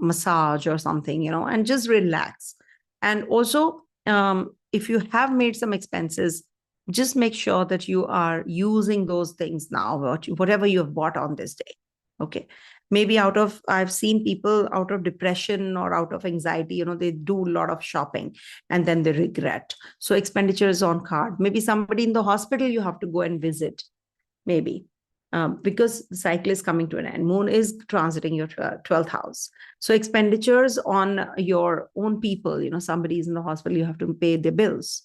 massage or something, and just relax. And also, if you have made some expenses, just make sure that you are using those things now, whatever you have bought on this day. Okay. Maybe I've seen people out of depression or out of anxiety, they do a lot of shopping and then they regret. So expenditures on card. Maybe somebody in the hospital you have to go and visit, maybe. Because the cycle is coming to an end. Moon is transiting your 12th house. So expenditures on your own people, somebody is in the hospital, you have to pay their bills.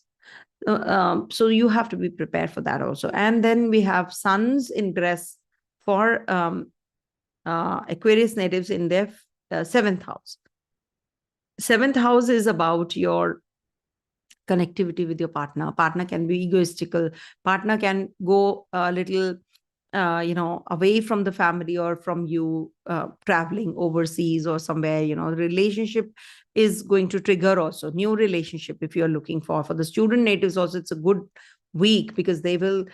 So you have to be prepared for that also. And then we have Sun's ingress for Aquarius natives in their 7th house. 7th house is about your connectivity with your partner. Partner can be egoistical. Partner can go a little, away from the family or from you, traveling overseas or somewhere. The relationship is going to trigger also new relationship if you're looking for the student natives. Also, it's a good week because they will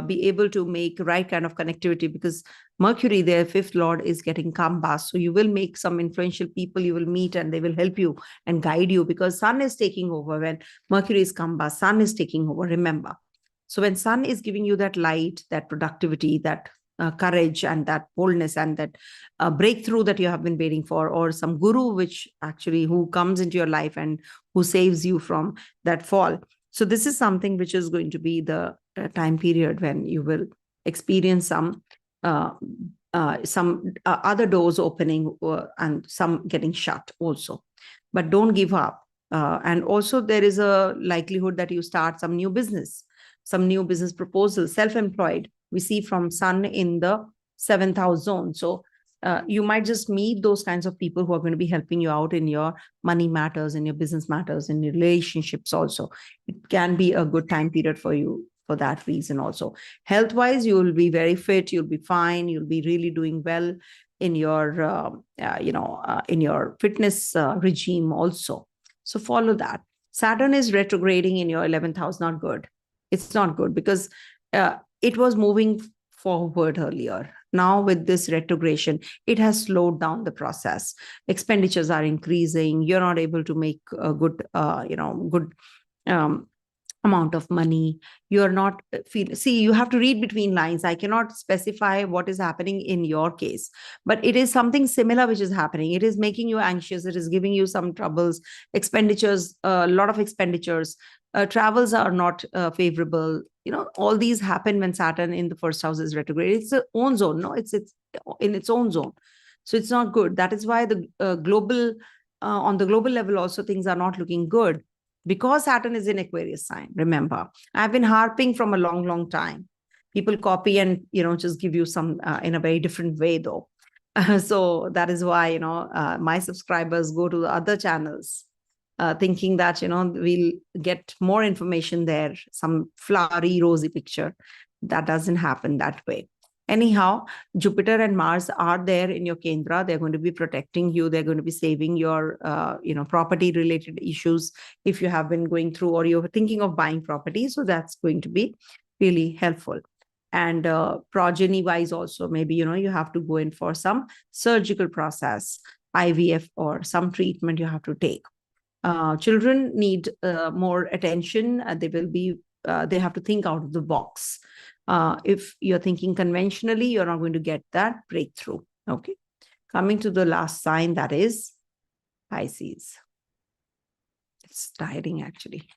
be able to make right kind of connectivity, because Mercury, their 5th lord, is getting kambas. So you will make some influential people you will meet and they will help you and guide you, because Sun is taking over. When Mercury is kambas, Sun is taking over, remember. So when Sun is giving you that light, that productivity, that courage and that boldness and that breakthrough that you have been waiting for, or some guru who comes into your life and who saves you from that fall. So this is something which is going to be the time period when you will experience some other doors opening and some getting shut also. But don't give up. And also there is a likelihood that you start some new business proposal, self-employed. We see from Sun in the 7th house zone. So you might just meet those kinds of people who are going to be helping you out in your money matters, in your business matters, in your relationships also. It can be a good time period for you for that reason also. Health-wise, you will be very fit, you'll be fine, you'll be really doing well in your, in your fitness regime also. So follow that. Saturn is retrograding in your 11th house, not good. It's not good because it was moving forward earlier. Now with this retrogression, it has slowed down the process. Expenditures are increasing. You're not able to make a good, amount of money. You're not see, you have to read between lines. I cannot specify what is happening in your case, but it is something similar which is happening. It is making you anxious. It is giving you some troubles, expenditures, a lot of expenditures. Travels are not favorable. All these happen when Saturn in the 1st house is retrograde. It's its own zone. No, it's in its own zone. So it's not good. That is why the global, on the global level also, things are not looking good, because Saturn is in Aquarius sign. Remember, I've been harping from a long, long time. People copy and, just give you some in a very different way though. So that is why, my subscribers go to the other channels, thinking that, we'll get more information there, some flowery, rosy picture. That doesn't happen that way. Anyhow, Jupiter and Mars are there in your Kendra. They're going to be protecting you. They're going to be saving your, property related issues if you have been going through or you're thinking of buying property. So that's going to be really helpful. And progeny wise also, maybe, you have to go in for some surgical process, IVF, or some treatment you have to take. Children need more attention. They have to think out of the box. If you're thinking conventionally, you're not going to get that breakthrough. Okay. Coming to the last sign, that is Pisces. It's tiring actually.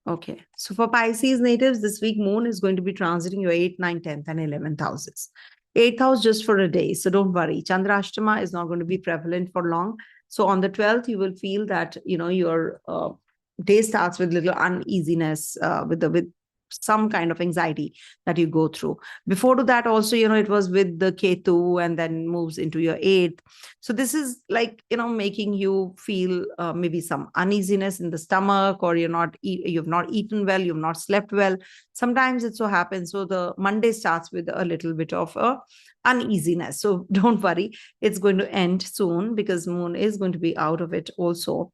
Okay. So for Pisces natives, this week moon is going to be transiting your 8th, 9th, 10th, and 11th houses. 8th house just for a day. So don't worry. Chandrashtama is not going to be prevalent for long. So on the 12th, you will feel that, your day starts with little uneasiness, with some kind of anxiety that you go through. Before to that also, it was with the Ketu and then moves into your eighth. So this is like, making you feel maybe some uneasiness in the stomach, or you've not eaten well, you've not slept well. Sometimes it so happens. So the Monday starts with a little bit of a uneasiness. So don't worry, it's going to end soon because moon is going to be out of it also.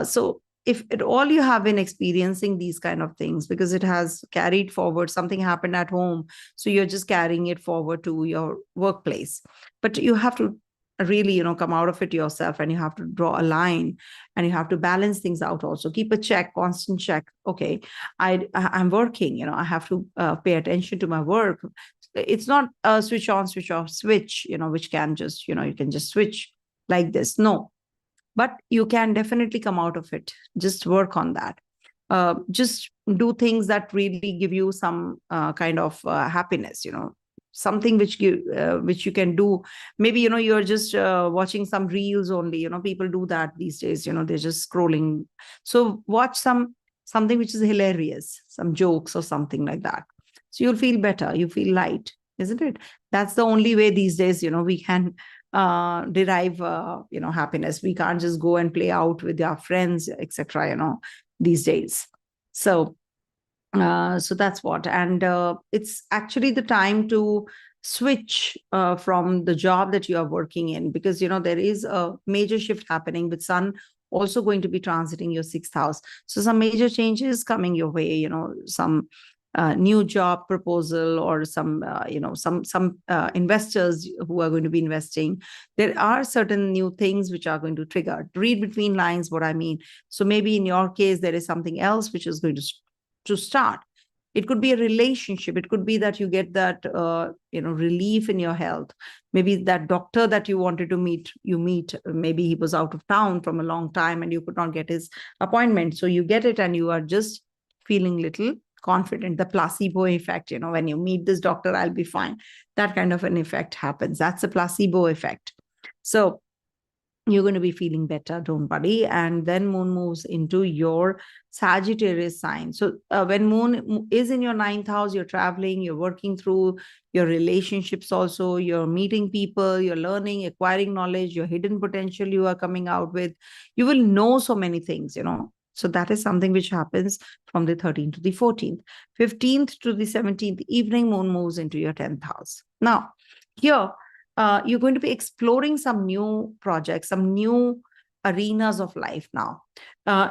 So if at all you have been experiencing these kind of things, because it has carried forward, something happened at home, so you're just carrying it forward to your workplace. But you have to really, come out of it yourself, and you have to draw a line, and you have to balance things out also. Keep a check, constant check. Okay, I'm working, I have to pay attention to my work. It's not a switch on, switch off switch, which can just, you can just switch like this. No, but you can definitely come out of it. Just work on that. Just do things that really give you some kind of happiness, something which you can do. Maybe, you're just watching some reels only, people do that these days, they're just scrolling. So watch something which is hilarious, some jokes or something like that. So you'll feel better, you feel light, isn't it? That's the only way these days, we can derive happiness. We can't just go and play out with our friends, etc., these days. So that's what. And it's actually the time to switch from the job that you are working in, because there is a major shift happening with Sun also going to be transiting your 6th house. So some major changes coming your way, some new job proposal, or some investors who are going to be investing. There are certain new things which are going to trigger. Read between lines what I mean. So maybe in your case, there is something else which is going to start. It could be a relationship. It could be that you get that relief in your health. Maybe that doctor that you wanted to meet, you meet. Maybe he was out of town from a long time and you could not get his appointment. So you get it and you are just feeling little confident. The placebo effect, when you meet this doctor, I'll be fine. That kind of an effect happens. That's a placebo effect. So you're going to be feeling better, don't worry. And then moon moves into your Sagittarius sign. So when moon is in your 9th house, you're traveling, you're working through your relationships also, you're meeting people, you're learning, acquiring knowledge, your hidden potential you are coming out with. You will know so many things, So that is something which happens from the 13th to the 14th. 15th to the 17th evening, moon moves into your 10th house. Now, here, you're going to be exploring some new projects, some new arenas of life now.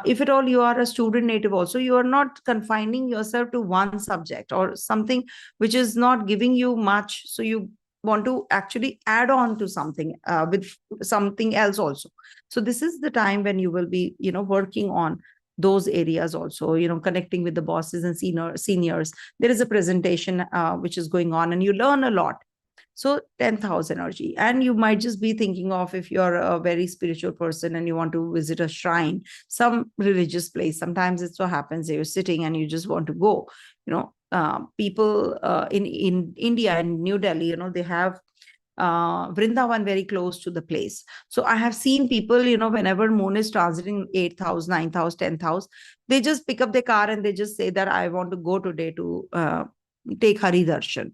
If at all you are a student native also, you are not confining yourself to one subject or something which is not giving you much. So you want to actually add on to something with something else also. So this is the time when you will be, working on those areas also, connecting with the bosses and seniors. There is a presentation which is going on and you learn a lot. So 10th house energy. And you might just be thinking of, if you're a very spiritual person and you want to visit a shrine, some religious place. Sometimes it so happens that you're sitting and you just want to go. People in India and New Delhi, they have Vrindavan very close to the place. So I have seen people, whenever moon is transiting 8th house, 9th house, 10th house, they just pick up their car and they just say that I want to go today to take Hari Darshan.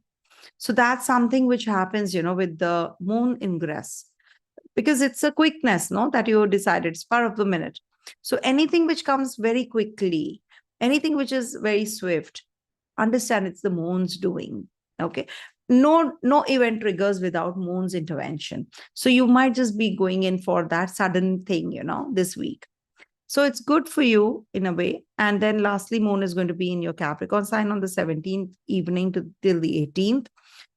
So that's something which happens, with the moon ingress, because it's a quickness, that you decided, spur of the minute. So anything which comes very quickly, anything which is very swift, understand it's the moon's doing. Okay. No event triggers without moon's intervention. So you might just be going in for that sudden thing, this week. So it's good for you in a way. And then lastly, moon is going to be in your Capricorn sign on the 17th evening till the 18th.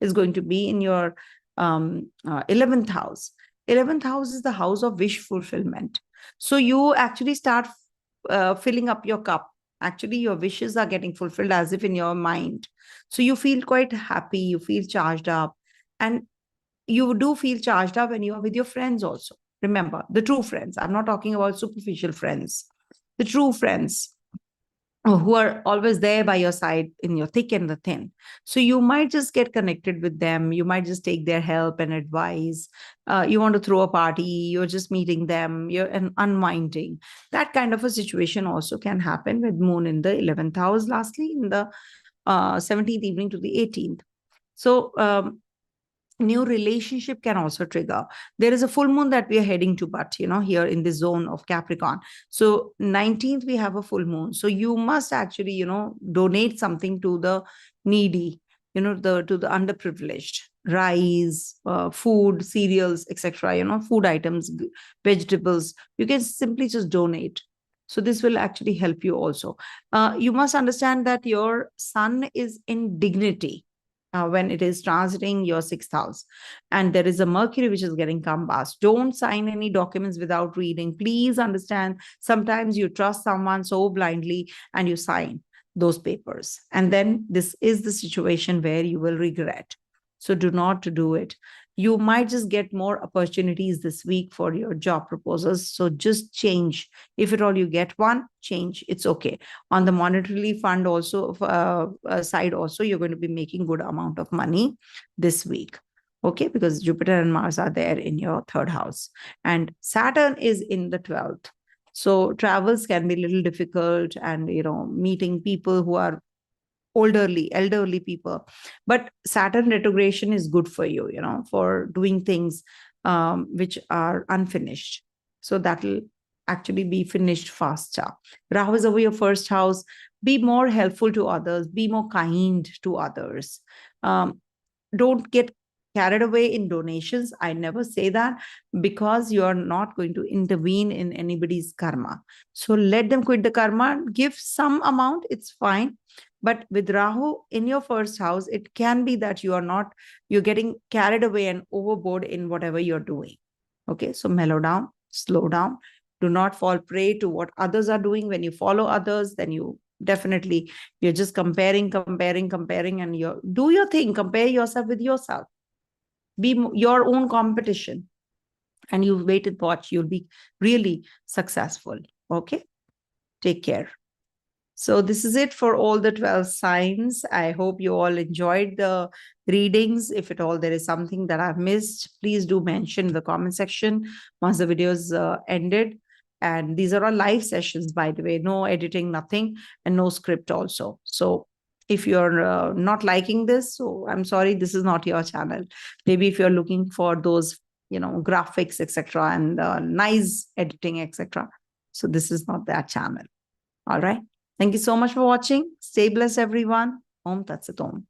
Is going to be in your 11th house. 11th house is the house of wish fulfillment. So you actually start filling up your cup. Actually, your wishes are getting fulfilled as if in your mind. So you feel quite happy, you feel charged up. And you do feel charged up when you are with your friends also. Remember, the true friends. I'm not talking about superficial friends. The true friends. who are always there by your side in your thick and the thin. So you might just get connected with them. You might just take their help and advice. You want to throw a party, you're just meeting them, you're unwinding. That kind of a situation also can happen with moon in the 11th house, lastly in the 17th evening to the 18th. So new relationship can also trigger. There is a full moon that we are heading to, but here in the zone of Capricorn. So 19th we have a full moon, so you must actually donate something to the needy, to the underprivileged. Rice, food, cereals, etc., food items, vegetables, you can simply just donate. So this will actually help you also. You must understand that your sun is in dignity when it is transiting your 6th house, and there is a Mercury which is getting combust. Don't sign any documents without reading. Please understand, sometimes you trust someone so blindly and you sign those papers, and then this is the situation where you will regret. So do not do it. You might just get more opportunities this week for your job proposals, so just change. If at all you get one, change. It's okay. On the monetarily fund also side also, you're going to be making good amount of money this week. Okay, because Jupiter and Mars are there in your 3rd house, and Saturn is in the 12th. So travels can be a little difficult, and meeting people who are elderly people. But Saturn retrogression is good for you, for doing things which are unfinished. So that will actually be finished faster. Rahu is over your 1st house. Be more helpful to others. Be more kind to others. Don't get carried away in donations. I never say that, because you are not going to intervene in anybody's karma. So let them quit the karma. Give some amount, it's fine. But with Rahu in your 1st house, it can be that you're getting carried away and overboard in whatever you're doing. Okay, so mellow down, slow down. Do not fall prey to what others are doing. When you follow others, then you're just comparing, and do your thing. Compare yourself with yourself. Be your own competition, and you wait and watch. You'll be really successful. Okay, take care. So this is it for all the 12 signs. I hope you all enjoyed the readings. If at all there is something that I've missed, please do mention in the comment section once the video is ended. And these are all live sessions, by the way, no editing, nothing, and no script also. So if you're not liking this, so I'm sorry, this is not your channel. Maybe if you're looking for those, graphics, etc., and nice editing, etc., so this is not that channel. All right. Thank you so much for watching. Stay blessed, everyone. Om Tat Sat Om.